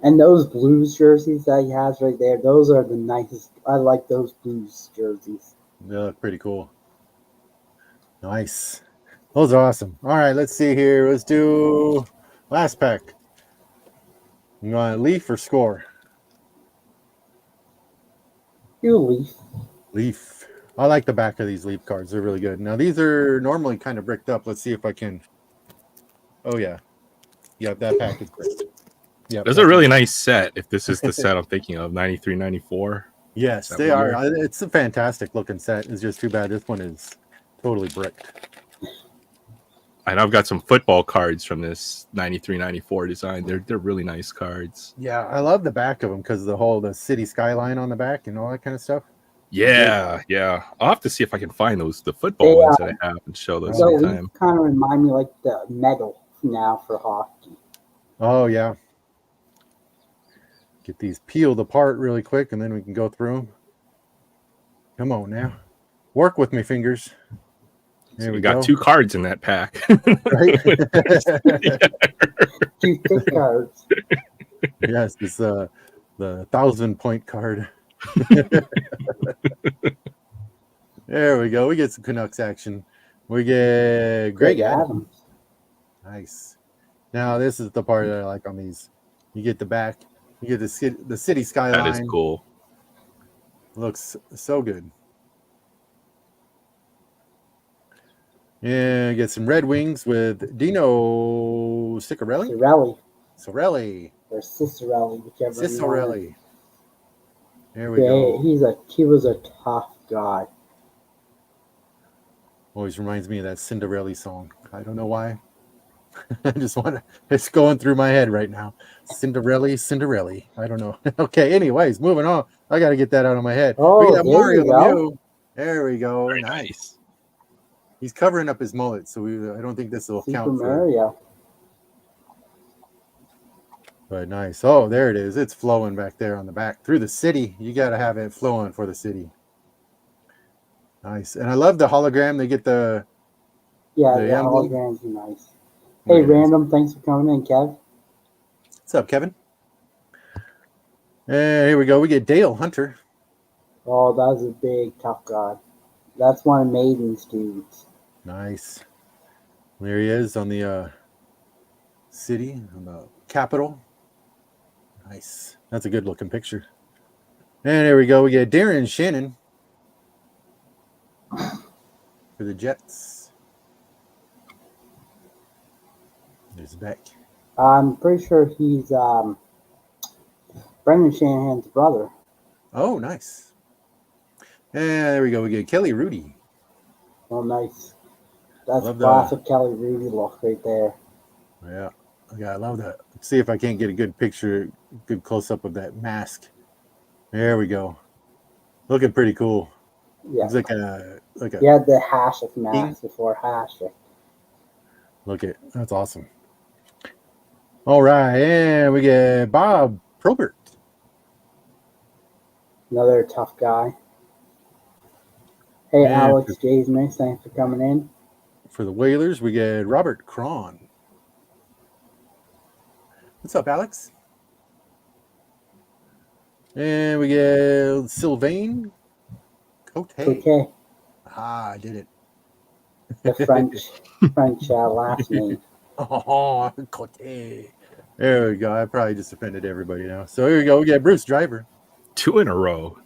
And those Blues jerseys that he has right there, those are the nicest. I like those Blues jerseys. They look pretty cool. Nice. Those are awesome. All right, let's see here. Let's do last pack. You want Leaf or Score? You Leaf. Leaf. I like the back of these Leaf cards. They're really good. Now, these are normally kind of bricked up. Let's see if I can. Oh, yeah. Yep, that pack is bricked. Yep, There's a really nice set, if this is the set I'm thinking of, 93, 94. Yes, they are. It's a fantastic looking set. It's just too bad this one is totally bricked. And I've got some football cards from this 93, 94 design. They're really nice cards. Yeah, I love the back of them because the city skyline on the back and all that kind of stuff. Yeah. I'll have to see if I can find the football ones that I have and show those sometime. Kind of remind me like the medal now for hockey. Oh, yeah. Get these peeled apart really quick, and then we can go through them. Come on now. Work with me, fingers. So we got 2 cards in that pack. Right? 2 thick cards. Yes, it's the 1,000-point card. There we go. We get some Canucks action. We get Greg Adams. Nice. Now, this is the part that I like on these. You get the back. You get the city skyline. That is cool. Looks so good. Yeah, get some Red Wings with Dino Ciccarelli. Sorelli. Or Cicerelli, whichever. Cicerelli. There we go. He was a tough guy. Always reminds me of that Cinderella song. I don't know why. I just want to. It's going through my head right now. Cinderella. I don't know. Okay. Anyways, moving on. I got to get that out of my head. Oh, We got there Mario you go. Lemieux. There we go. Very Nice. nice. He's covering up his mullet, so I don't think this will Super count for. Mario. But nice. Oh, there it is. It's flowing back there on the back through the city. You got to have it flowing for the city. Nice. And I love the hologram. They get the Yeah, the the emblem. holograms are nice. Hey, Random, thanks for coming in, Kev. What's up, Kevin? And here we go. We get Dale Hunter. Oh, that was a big, tough guy. That's one of Maiden's dudes. Nice. There he is on the city, on the capital. Nice. That's a good looking picture. And there we go. We get Darren Shannon for the Jets. There's Beck. I'm pretty sure he's Brendan Shanahan's brother. Oh, nice. And there we go. We get Kelly Rudy. Oh, nice. That's Love classic Kelly Rudy look right there. Yeah. I love that. Let's see if I can't get a good picture, good close up of that mask. There we go. Looking pretty cool. Yeah. Looks like a He had the Hashtag mask before Hashtag. Look at that's awesome. All right, and we get Bob Probert. Another tough guy. Hey, And Alex Jasmine, thanks for coming in. for the Whalers, we get Robert Cron. What's up, Alex? And we get Sylvain Cote. Okay, Ah, I did it. the French last name. Oh, Cote. There we go. I probably just offended everybody now. So here we go. We get Bruce Driver. 2 in a row.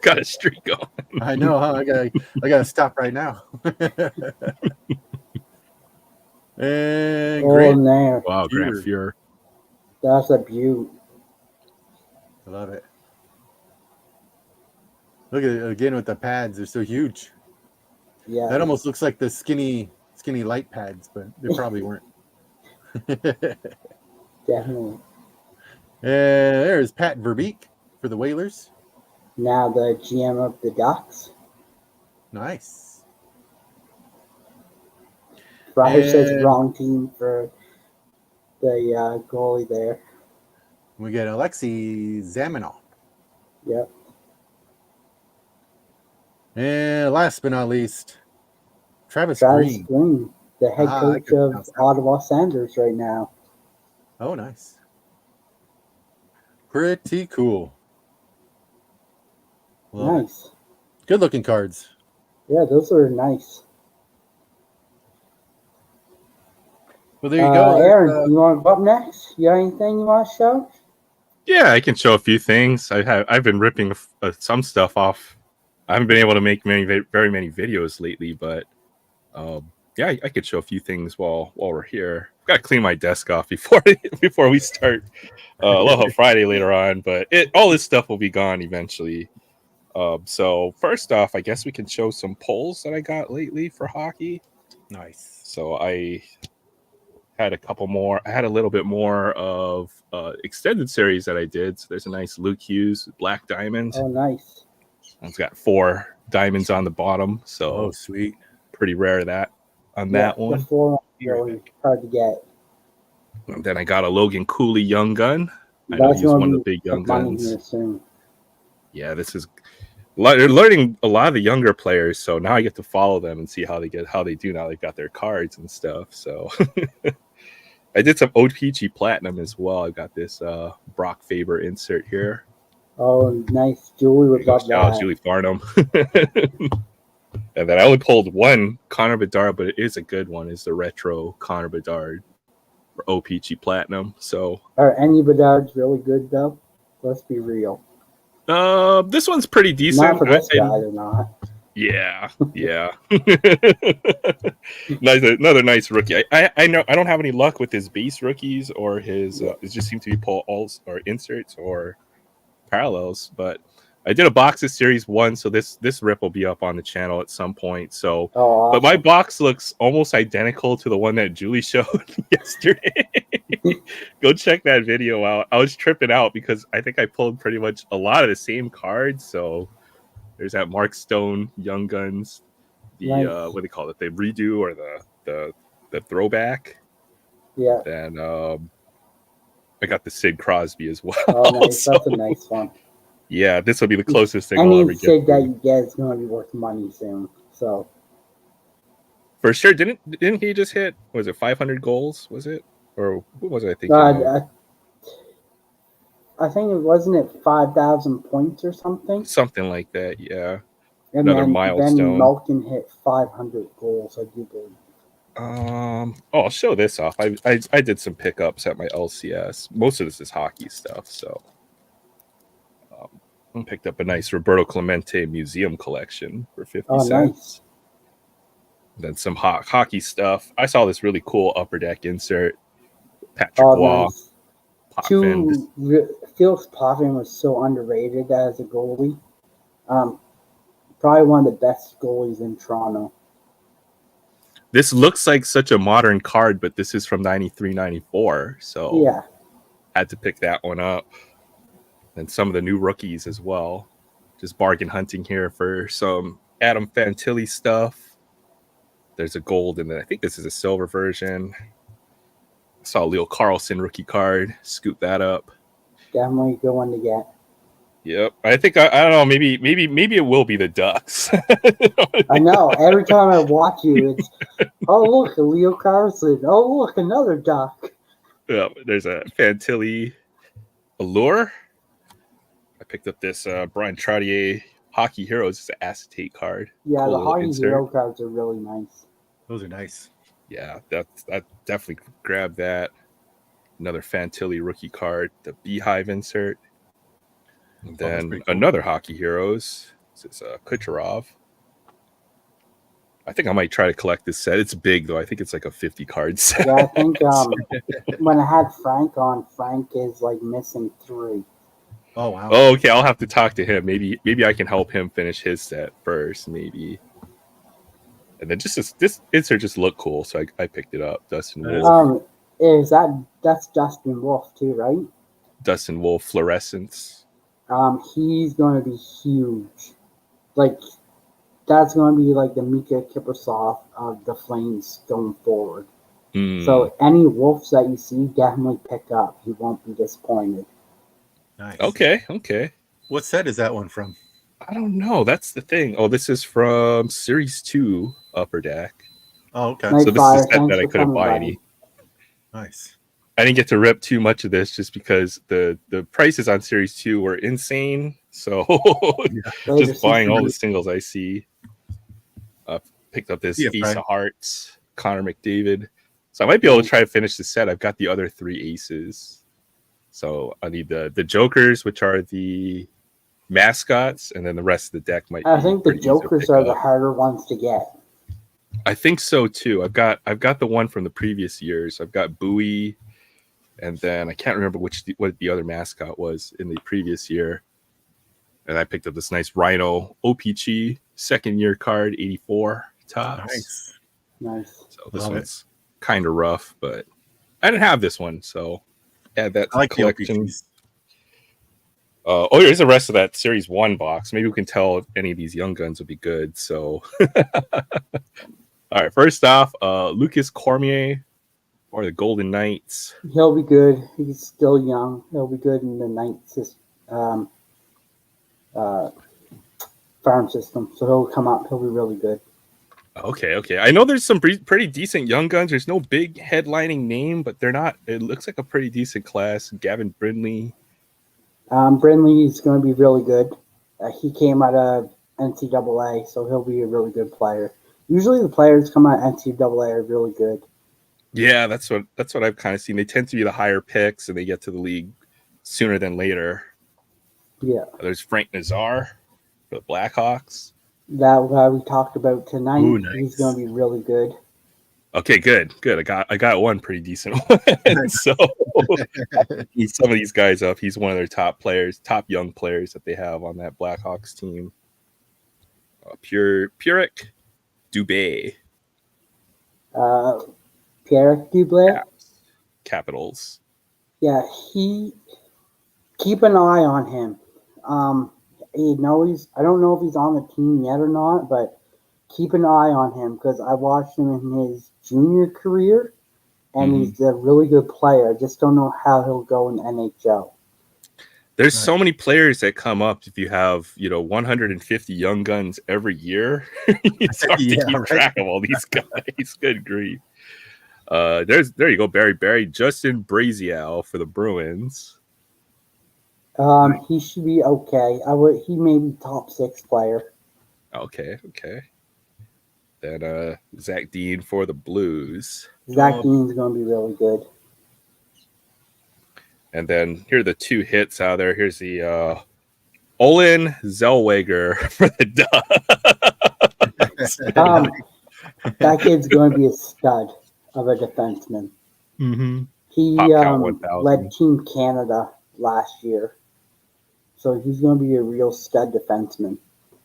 Got a streak going. I know, huh? I gotta stop right now. And Grant. There. Wow, Grant Fuhrer. That's a beaut. I love it. Look at it again with the pads. They're so huge. Yeah. That almost looks like the skinny light pads, but they probably weren't. Definitely. And there's Pat Verbeek for the Whalers. Now the GM of the Ducks. Nice. Fryer says wrong team for the goalie there. We get Alexei Zamenhof. Yep. And last but not least, Travis Green, Green. the head coach of Ottawa Senators right now. Oh, nice. Pretty cool. Love Nice. it. Good looking cards. Yeah, those are nice. Well, there you go. Aaron, you want to go up next? You got anything you want to show? Yeah, I can show a few things. I've been ripping some stuff off. I haven't been able to make very many videos lately, but yeah, I could show a few things while we're here. Got to clean my desk off before we start Aloha Friday later on, but all this stuff will be gone eventually. So first off, I guess we can show some polls that I got lately for hockey. Nice. So I had a couple more. I had a little bit more of extended series that I did. So there's a nice Luke Hughes Black Diamond. Oh, nice. It's got 4 diamonds on the bottom. So sweet. Pretty rare that one. The 4 really hard to get. And then I got a Logan Cooley Young Gun. I know he's one of the big young guns. Yeah, this is learning a lot of the younger players, so now I get to follow them and see how they do now. They've got their cards and stuff. So I did some OPG Platinum as well. I got this Brock Faber insert here. Oh, nice. Julie would love that. Julie Farnham. And then I only pulled one Connor Bedard, but it is a good one. It's the retro Connor Bedard for OPG Platinum. So are any Bedards really good though? Let's be real. This one's pretty decent. Not for this guy, they're not. Yeah. Another nice rookie. I know I don't have any luck with his base rookies or his. It just seems to be pull alls or inserts or parallels. But I did a box of Series 1, so this rip will be up on the channel at some point. So, Oh, awesome. but my box looks almost identical to the one that Julie showed yesterday. Go check that video out. I was tripping out because I think I pulled pretty much a lot of the same cards. So there's that Mark Stone Young Guns, the Nice. what do they call it? The redo or the throwback. Yeah. Then I got the Sid Crosby as well. Oh, nice. So, That's a nice one. yeah, this will be the closest thing I'll Any ever Sid get. that you get is going to be worth money soon. So For sure. Didn't he just hit? Was it 500 goals? Was it, or what was I thinking? Of? I think it wasn't 5,000 points or something. Something like that. Yeah. And Another then milestone. Malkin hit 500 goals. I do believe. Oh, I'll show this off. I did some pickups at my LCS. Most of this is hockey stuff. So I picked up a nice Roberto Clemente museum collection for 50 cents. Nice. Then some hockey stuff. I saw this really cool Upper Deck insert. Patrick Waugh. Nice. Felix Potvin was so underrated as a goalie. Probably one of the best goalies in Toronto. This looks like such a modern card, but this is from 93-94. So yeah, had to pick that one up. And some of the new rookies as well. Just bargain hunting here for some Adam Fantilli stuff. There's a gold, and then I think this is a silver version. I saw a Leo Carlson rookie card. Scoop that up. Definitely a good one to get. Yep. I think I don't know. Maybe it will be the Ducks. I know. Every time I watch you, it's look, a Leo Carlson. Oh look, another Duck. Yeah, there's a Fantilli Allure. I picked up this Brian Trottier Hockey Heroes. It's an acetate card. Yeah, cool the Hockey insert. Hero cards are really nice. Those are nice. Yeah, that definitely grabbed that. Another Fantilli rookie card, the Beehive insert. And then cool. Another Hockey Heroes. This is Kucherov. I think I might try to collect this set. It's big, though. I think it's like a 50 card set. Yeah, I think when I had Frank on, Frank is like missing 3. Oh, wow. Oh, okay. I'll have to talk to him. Maybe I can help him finish his set first, maybe. And then just this insert just looked cool, so I picked it up. Dustin Wolf. That's Dustin Wolf too, right? Dustin Wolf Fluorescence. He's going to be huge. Like, that's going to be like the Mika Kiprusoff of the Flames going forward. So any Wolves that you see, definitely pick up. You won't be disappointed. Nice. Okay. What set is that one from? I don't know. That's the thing. Oh, this is from Series 2 Upper Deck. Oh, okay. Nice. So this is a set that I couldn't buy any. Nice. I didn't get to rip too much of this just because the prices on Series 2 were insane. So just buying all the singles I see. Picked up this Ace of Hearts, Connor McDavid. So I might be able to try to finish the set. I've got the other 3 aces. So I need the Jokers, which are the mascots, and then the rest of the deck might be. I think the Jokers are the harder ones to get. I think so too. I've got the one from the previous years. I've got Bowie, and then I can't remember what the other mascot was in the previous year. And I picked up this nice Rhino OPG second year card, 84 tops. Nice. So this one's kind of rough, but I didn't have this one, so add that to the collection. Here's the rest of that Series 1 box. Maybe we can tell if any of these young guns would be good. So, all right. First off, Lucas Cormier or the Golden Knights. He'll be good. He's still young. He'll be good in the Knights farm system. So he'll come up. He'll be really good. Okay. I know there's some pretty decent young guns. There's no big headlining name, but they're not. It looks like a pretty decent class. Gavin Brindley. Brindley is going to be really good. He came out of NCAA, so he'll be a really good player. Usually the players come out of NCAA are really good. Yeah, that's what I've kind of seen. They tend to be the higher picks, and they get to the league sooner than later. Yeah. There's Frank Nazar for the Blackhawks. That guy we talked about tonight. Ooh, nice. He's going to be really good. Okay, good. I got one pretty decent one. So he's some of these guys up. He's one of their top young players that they have on that Blackhawks team. Puric Dubé. Pierre Dublé. Capitals. Yeah, keep an eye on him. I don't know if he's on the team yet or not, but keep an eye on him because I watched him in his junior career, and he's a really good player. I just don't know how he'll go in the NHL. There's so many players that come up if you have 150 young guns every year. It's hard to keep track of all these guys. Good grief. There you go, Barry. Justin Braziel for the Bruins. He should be okay. He may be top 6 player. Okay. Then Zach Dean for the Blues. Zach Dean's going to be really good. And then here are the 2 hits out there. Here's the Olin Zellweger for the Ducks. That kid's going to be a stud of a defenseman. He led Team Canada last year. So he's going to be a real stud defenseman.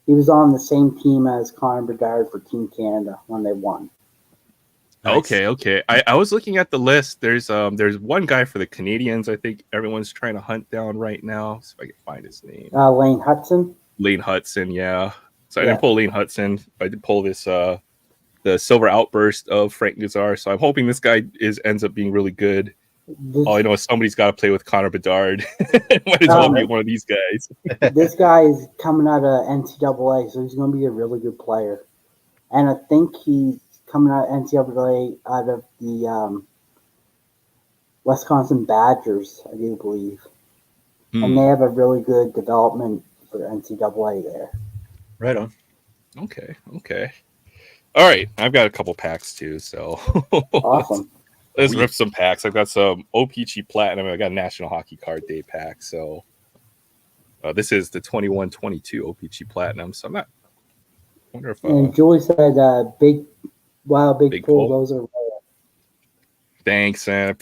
He was on the same team as Connor Bedard for Team Canada when they won. Nice. Okay. I was looking at the list. There's one guy for the Canadians. I think everyone's trying to hunt down right now. See if I can find his name. Lane Hudson. Lane Hudson, yeah. So I didn't pull Lane Hudson. I did pull this the Silver Outburst of Frank Nazar. So I'm hoping this guy ends up being really good. All I know is somebody's got to play with Connor Bedard. Might as well be one of these guys. This guy is coming out of NCAA, so he's going to be a really good player. And I think he's coming out of NCAA out of the Wisconsin Badgers, I do believe. And they have a really good development for NCAA there. Right on. Okay. All right. I've got a couple packs too, so awesome. Let's rip some packs. I've got some OPG Platinum. I got a National Hockey Card Day pack. So this is the 21-22 OPG Platinum. So I'm not. I wonder if. And Julie said, big pull. Those are rare. Thanks, man.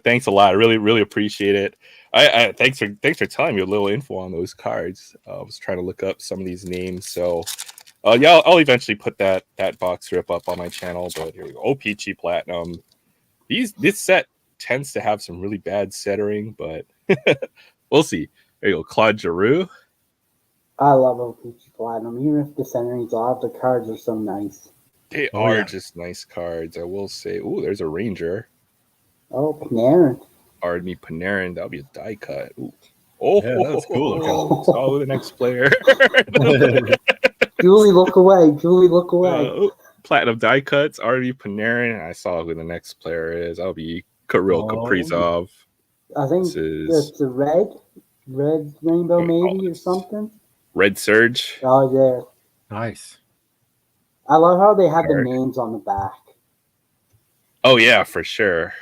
Thanks a lot. I really appreciate it. I thanks for telling me a little info on those cards. I was trying to look up some of these names. So I'll eventually put that box rip up on my channel. But here we go. OPG Platinum. This set tends to have some really bad centering, but we'll see. There you go, Claude Giroux. I love OPG Platinum. Even if the centering's off, the cards are so nice. They are just nice cards, I will say. Ooh, there's a Ranger. Oh, Panarin. Artemi Panarin. That'll be a die cut. Ooh. Oh, yeah, that's cool. So the next player. Julie, look away. Platinum die cuts, Artemi Panarin. I saw who the next player is. That'll be Kirill Kaprizov. I think it's a red rainbow maybe or something. Red Surge. Oh, there. Nice. I love how they have the names on the back. Oh yeah, for sure.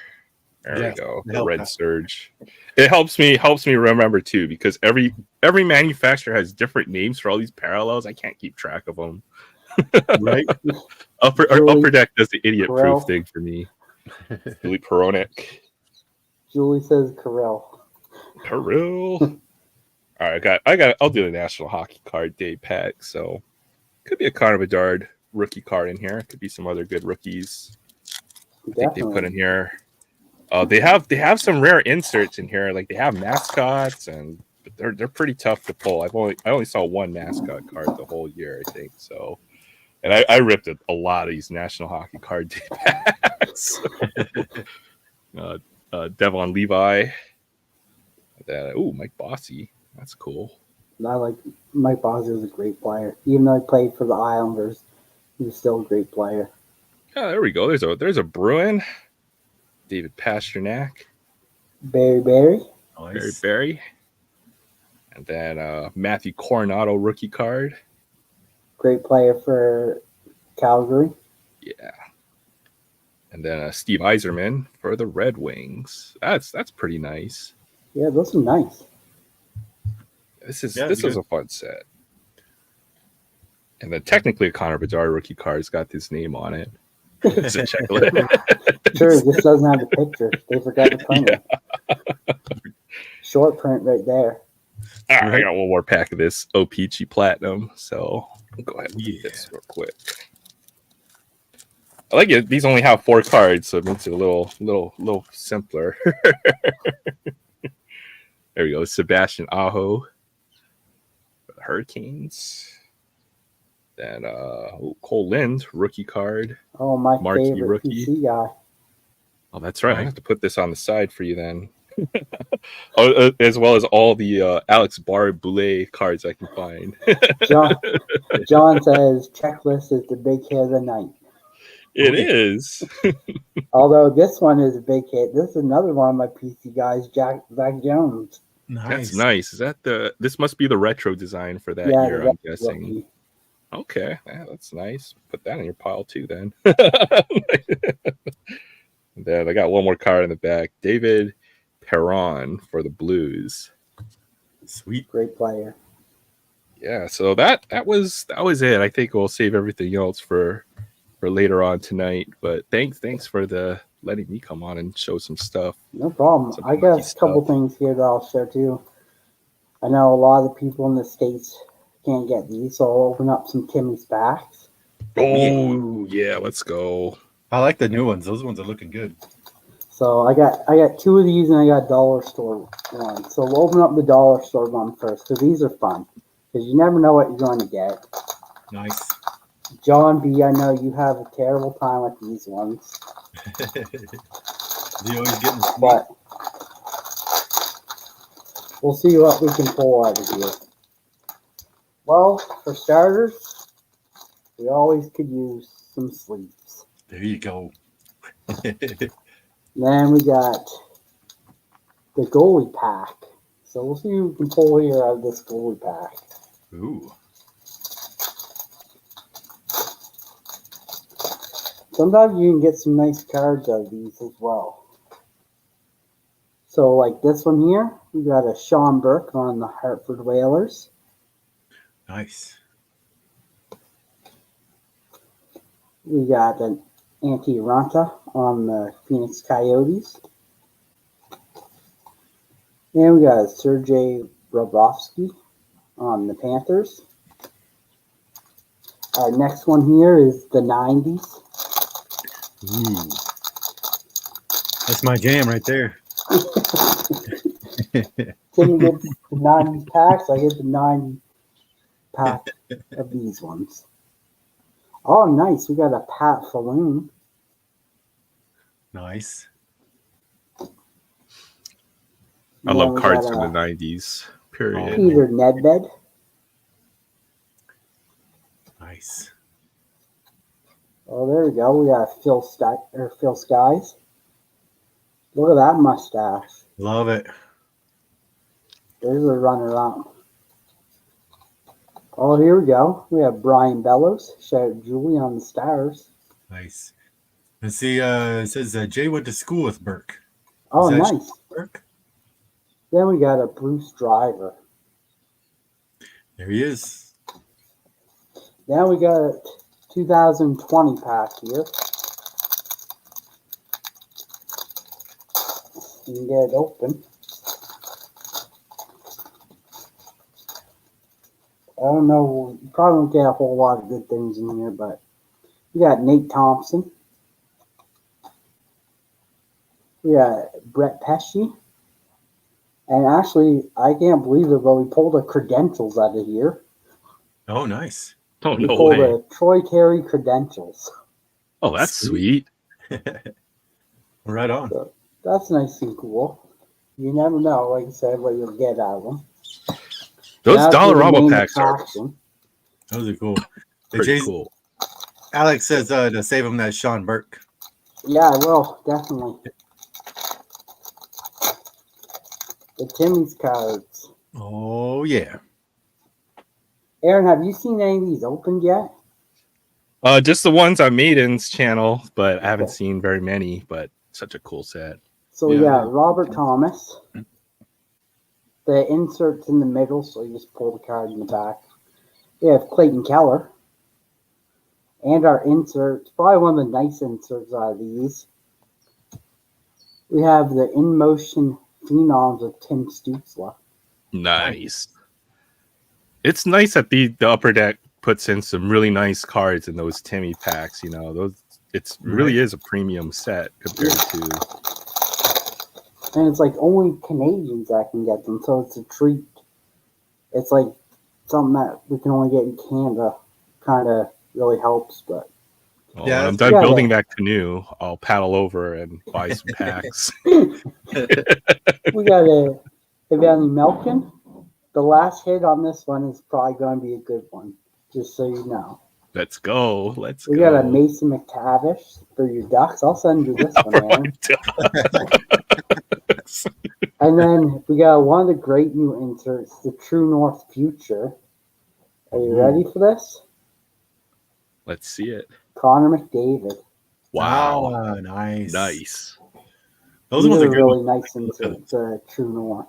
There we go. The Red Surge. It helps me remember too, because every manufacturer has different names for all these parallels. I can't keep track of them. Right. Upper Deck does the idiot proof thing for me. Billy Peronic. Julie says Kirill. All right, I'll do the National Hockey Card Day pack. So could be a Connor Bedard rookie card in here. Could be some other good rookies. I think they put in here. They have some rare inserts in here. Like they have mascots, and they're pretty tough to pull. I only saw one mascot card the whole year, I think. So, and I ripped a lot of these National Hockey Card Day packs. Devon Levi. Mike Bossy. That's cool. I like Mike Bossy was a great player. Even though he played for the Islanders, he was still a great player. Oh, there we go. There's a Bruin. David Pasternak. Barry. Nice. Barry. And then Matthew Coronado rookie card. Great player for Calgary. Yeah. And then Steve Yzerman for the Red Wings. That's pretty nice. Yeah, those are nice. This is a fun set. And then technically a Connor Bedard rookie card's got his name on it. It's a checklist. Sure, this doesn't have the picture. They forgot to print it. Short print right there. All right, I got one more pack of this OPG Platinum, so I'll go ahead and do this real quick. I like it. These only have 4 cards, so it makes it a little simpler. There we go. Sebastian Aho, Hurricanes. Then Cole Lind, rookie card. Oh, my Marquee favorite rookie. PC guy. Oh, that's right. I have to put this on the side for you then. Oh, as well as all the Alex Barre-Boulet cards I can find. John says checklist is the big hit of the night. It is. Although this one is a big hit. This is another one of my PC guys, Zach Jones. Nice. That's nice. Is that this must be the retro design for that year, I'm guessing. Rookie. Okay, yeah, that's nice. Put that in your pile too then. Then I got one more card in the back. David Perron for the Blues. Sweet. Great player. Yeah, so that was it. I think we'll save everything else for later on tonight. But thanks for letting me come on and show some stuff. No problem. I got a couple things here that I'll share too. I know a lot of the people in the States can't get these, so I'll open up some Timmy's packs. Oh yeah, let's go. I like the new ones. Those ones are looking good. So I got 2 of these and I got dollar store one. So we'll open up the dollar store one first because these are fun. Because you never know what you're going to get. Nice. John B, I know you have a terrible time with these ones. They always getting sweet. But we'll see what we can pull out of here. Well, for starters, we always could use some sleeves. There you go. Then we got the goalie pack. So we'll see what we can pull here out of this goalie pack. Ooh. Sometimes you can get some nice cards out of these as well. So like this one here, we got a Sean Burke on the Hartford Whalers. Nice. We got an Antti Ranta on the Phoenix Coyotes. And we got a Sergei Bobrovsky on the Panthers. Our next one here is the 90s. Ooh. That's my jam right there. Tim gets the 90 packs. I get the 90 pack of these ones. Oh, nice. We got a Pat Falloon. Nice. I love cards from the 90s. Period. Peter Nedved. Nice. Oh, there we go. We got Phil Skies. Look at that mustache. Love it. There's a runner-up. Oh, here we go. We have Brian Bellows. Shout out Julie on the Stars. Nice. Let's see. It says Jay went to school with Burke. Oh, nice. Burke? Then we got a Bruce Driver. There he is. Then we got a 2020 pack here. You can get it open. I don't know. You probably won't get a whole lot of good things in here, but we got Nate Thompson. We got Brett Pesce. And actually, I can't believe it, but we pulled the credentials out of here. Oh, nice. Oh, We no pulled way. the Troy Terry credentials. Oh, that's sweet. Right on. So that's nice and cool. You never know, like I said, what you'll get out of them. Those That's Dollarama the main packs are attraction. Those are cool. pretty cool. Alex says to save him that Sean Burke. Yeah, I will, definitely. The Timmy's cards. Oh, yeah. Aaron, have you seen any of these opened yet? Just the ones on Maiden's channel, but I haven't seen very many, but such a cool set. So we got Robert Thomas. The insert's in the middle, so you just pull the card in the back. We have Clayton Keller. And our inserts, probably one of the nice inserts out of these. We have the In Motion Phenoms of Tim Stützle. Nice. It's nice that the Upper Deck puts in some really nice cards in those Timmy packs. You know, those it's really is a premium set compared to. And it's like only Canadians that can get them, so it's a treat. It's like something that we can only get in Canada. Kind of really helps, but. Well, when I'm done building that canoe, I'll paddle over and buy some packs. We got a Evander Malkin. The last hit on this one is probably going to be a good one, just so you know. Let's go. We got a Mason McTavish for your Ducks. I'll send you this one, man. And then we got one of the great new inserts, the True North Future. Are you ready for this? Let's see it. Connor McDavid. Wow. Nice. Nice. Those ones are really nice inserts, True North.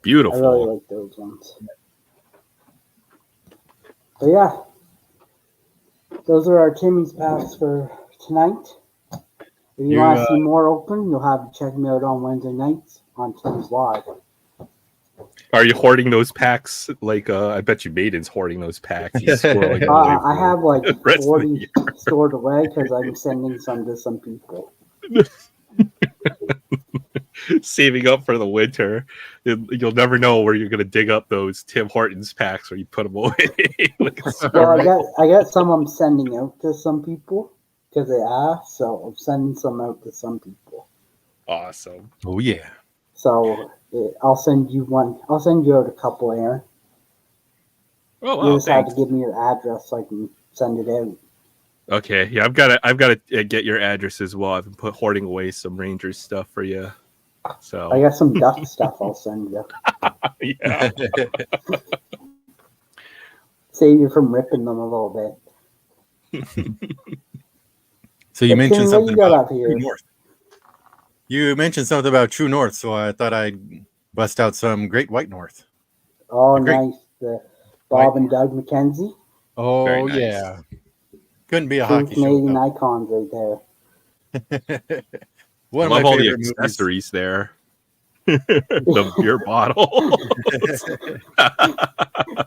Beautiful. I really like those ones. But yeah, those are our Timmy's packs for tonight. If you want to see more open, you'll have to check me out on Wednesday nights on Timmy's Live. Are you hoarding those packs? Like, I bet you Maiden's hoarding those packs. I have like 40 stored away because I'm sending some to some people. Saving up for the winter. You'll never know where you're going to dig up those Tim Hortons packs where you put them away. Well, I got some I'm sending out to some people because they asked, so I'm sending some out to some people. Awesome. Oh, yeah. So I'll send you one. I'll send you out a couple, Aaron. Oh, you just have to give me your address so I can send it out. Okay, yeah, I've got to get your address as well. I've been hoarding away some Rangers stuff for you. So I got some Duck stuff. I'll send you. Yeah. Save you from ripping them a little bit. So you mentioned something about True North. You mentioned something about True North, so I thought I'd bust out some Great White North. Oh, nice. The Bob and Doug McKenzie. Oh, nice. Yeah. Couldn't be a hockey Canadian show. icons right there. One of my all the accessories there. The beer bottle.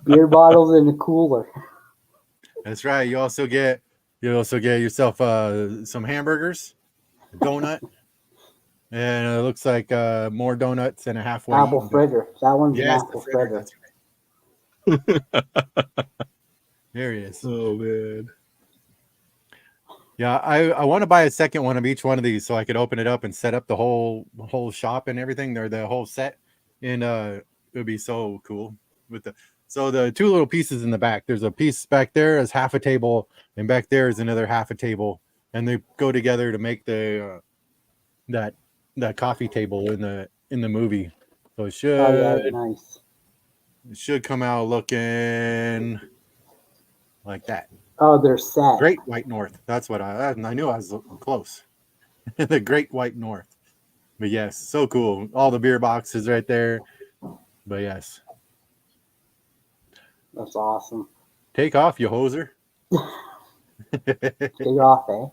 Beer bottles in the cooler. That's right. You also get yourself some hamburgers, a donut, and it looks like more donuts and a halfway apple fritter. That one's an apple fritter. Right. There he is. Oh man. Yeah, I want to buy a second one of each one of these so I could open it up and set up the whole shop and everything, or the whole set, and it would be so cool with the two little pieces in the back. There's a piece back there as half a table, and back there is another half a table, and they go together to make the that coffee table in the movie. So it should nice. It should come out looking like that. Oh, they're set. Great White North. That's what I knew I was close. The Great White North. But yes, so cool. All the beer boxes right there. But yes. That's awesome. Take off, you hoser. Take off,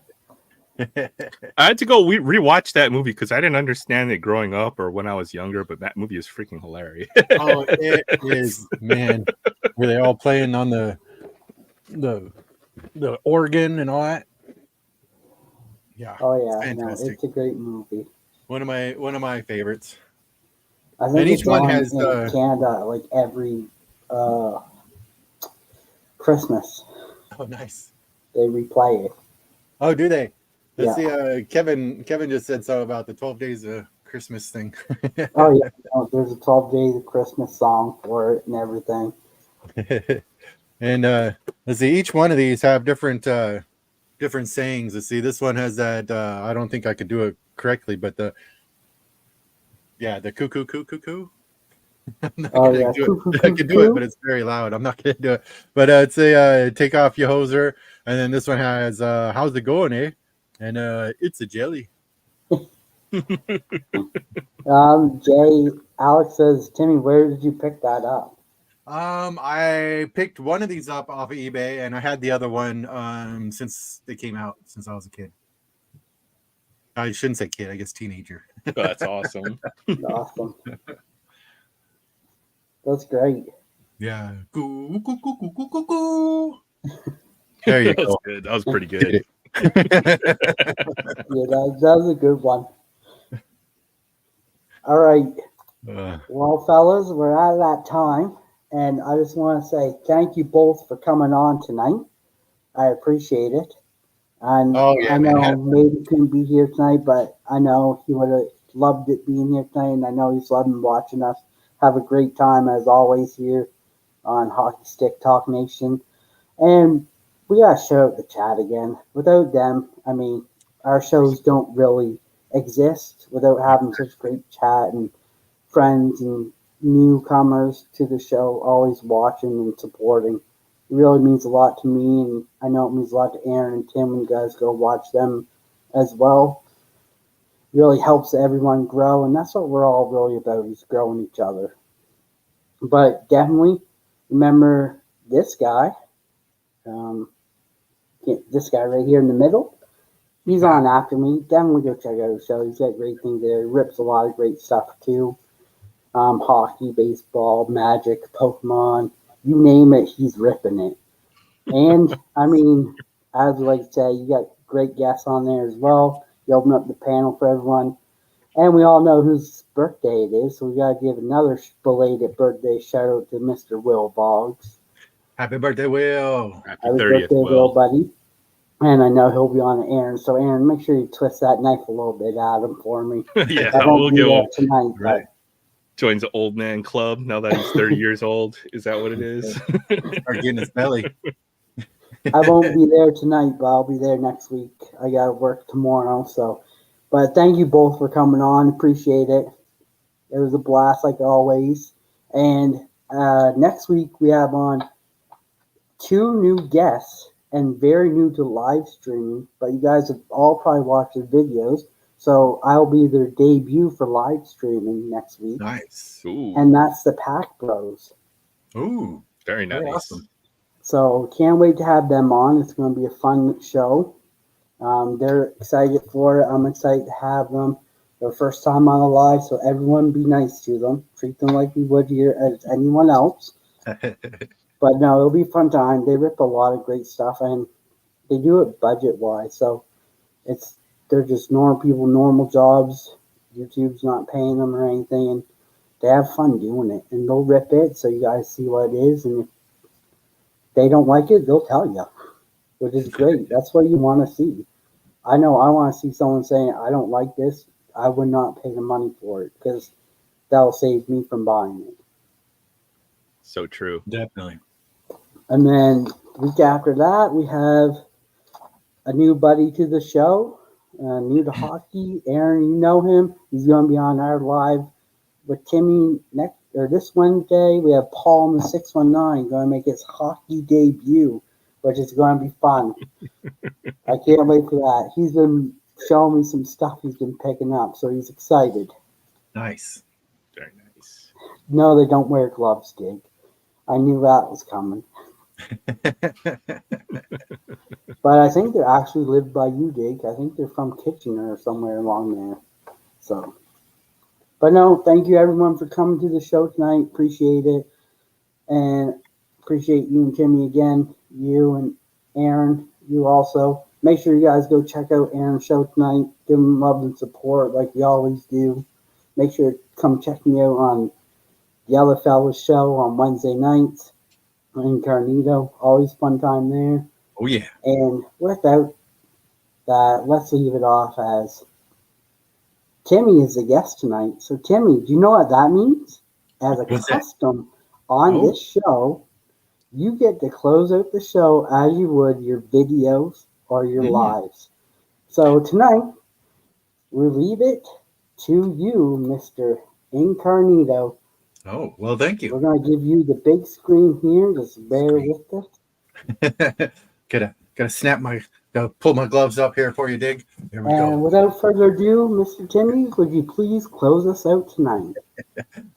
eh? I had to go rewatch that movie because I didn't understand it growing up or when I was younger, but that movie is freaking hilarious. Oh, it is, man. Were they all playing on the organ and all that? Yeah. Oh yeah, no, it's a great movie. One of my favorites. I think and each one has in Canada like every Christmas. Oh, nice. They replay it. Oh, do they? Let's Yeah. see. Kevin just said so about the 12 days of Christmas thing. Oh yeah, there's a 12 days of Christmas song for it and everything. And let's see, each one of these have different sayings. Let's see, this one has that. I don't think I could do it correctly, but the cuckoo. Oh yeah, I could do it, but it's very loud. I'm not gonna do it. But it's a take off your hoser, and then this one has how's it going, eh? And it's a jelly. Jay, Alex says, Timmy, where did you pick that up? I picked one of these up off of eBay, and I had the other one since they came out, since I was a kid. I shouldn't say kid, I guess teenager. Oh, that's awesome. Awesome. That's great. Yeah. Goo, goo, goo, goo, goo, goo, goo. There you That was go. good. That was pretty good. Yeah, that was a good one. All right. Well, fellas, we're at that time, and I just want to say thank you both for coming on tonight. I appreciate it. And I know maybe couldn't be here tonight, but I know he would have loved it being here tonight, and I know he's loving watching us. Have a great time, as always, here on Hockey Stick Talk Nation. And we got to shout out the chat again. Without them, I mean, our shows don't really exist without having such great chat and friends and newcomers to the show always watching and supporting. It really means a lot to me, and I know it means a lot to Aaron and Tim when you guys go watch them as well. It really helps everyone grow, and that's what we're all really about, is growing each other. But definitely remember this guy. This guy right here in the middle. He's on after me. Definitely go check out his show. He's got great things there. He rips a lot of great stuff too. Hockey, baseball, Magic, Pokemon, you name it, he's ripping it. And I mean, as we like to say, you got great guests on there as well. You open up the panel for everyone. And we all know whose birthday it is, so we got to give another belated birthday shout out to Mr. Will Boggs. Happy birthday, Will. Happy 30th, birthday, Will. buddy. And I know he'll be on Aaron. So, Aaron, make sure you twist that knife a little bit at him for me. Yeah, I won't we'll be give there him. tonight. Right. Joins the old man club now that he's 30 years old. Is that what it is? Or getting his belly. I won't be there tonight, but I'll be there next week. I got to work tomorrow. So, but thank you both for coming on. Appreciate it. It was a blast, like always. And next week we have on 2 new guests and very new to live streaming, but you guys have all probably watched the videos. So I'll be their debut for live streaming next week. Nice. Ooh, And that's the Pack Bros. Ooh. very nice. Awesome. So can't wait to have them on. It's going to be a fun show. They're excited for it. I'm excited to have them. Their first time on the live, so everyone be nice to them. Treat them like we would here as anyone else. But no, it'll be a fun time. They rip a lot of great stuff, and they do it budget-wise. So they're just normal people, normal jobs. YouTube's not paying them or anything, and they have fun doing it. And they'll rip it so you guys see what it is. And if they don't like it, they'll tell you, which is great. That's what you want to see. I know I want to see someone saying, I don't like this. I would not pay the money for it because that'll save me from buying it. So true. Definitely. And then week after that, we have a new buddy to the show, new to hockey. Aaron, you know him. He's going to be on our live with Timmy this Wednesday. We have Paul in the 619 going to make his hockey debut, which is going to be fun. I can't wait for that. He's been showing me some stuff he's been picking up, so he's excited. Nice. Very nice. No, they don't wear gloves, Dig. I knew that was coming. But I think they actually live by you, Dig. I think they're from Kitchener or somewhere along there. So, but no, thank you everyone for coming to the show tonight. Appreciate it. And appreciate you and Timmy again. You and Aaron, you also. Make sure you guys go check out Aaron's show tonight. Give him love and support like we always do. Make sure to come check me out on the other fella's show on Wednesday nights. Incardneeto, always fun time there. Oh, yeah. And without that, let's leave it off as Timmy is the guest tonight. So, Timmy, do you know what that means? As a custom on this show, you get to close out the show as you would your videos or your lives. So tonight, we leave it to you, Mr. Incardneeto. Oh, well, thank you. We're going to give you the big screen here. Just bear with us. gotta pull my gloves up here for you, Dig. There we And go. without further ado, Mr. Timmy, would you please close us out tonight?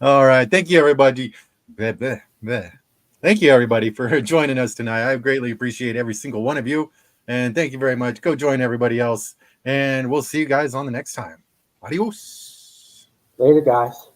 All right. Thank you, everybody. Bleh, bleh, bleh. Thank you, everybody, for joining us tonight. I greatly appreciate every single one of you. And thank you very much. Go join everybody else. And we'll see you guys on the next time. Adios. Later, guys.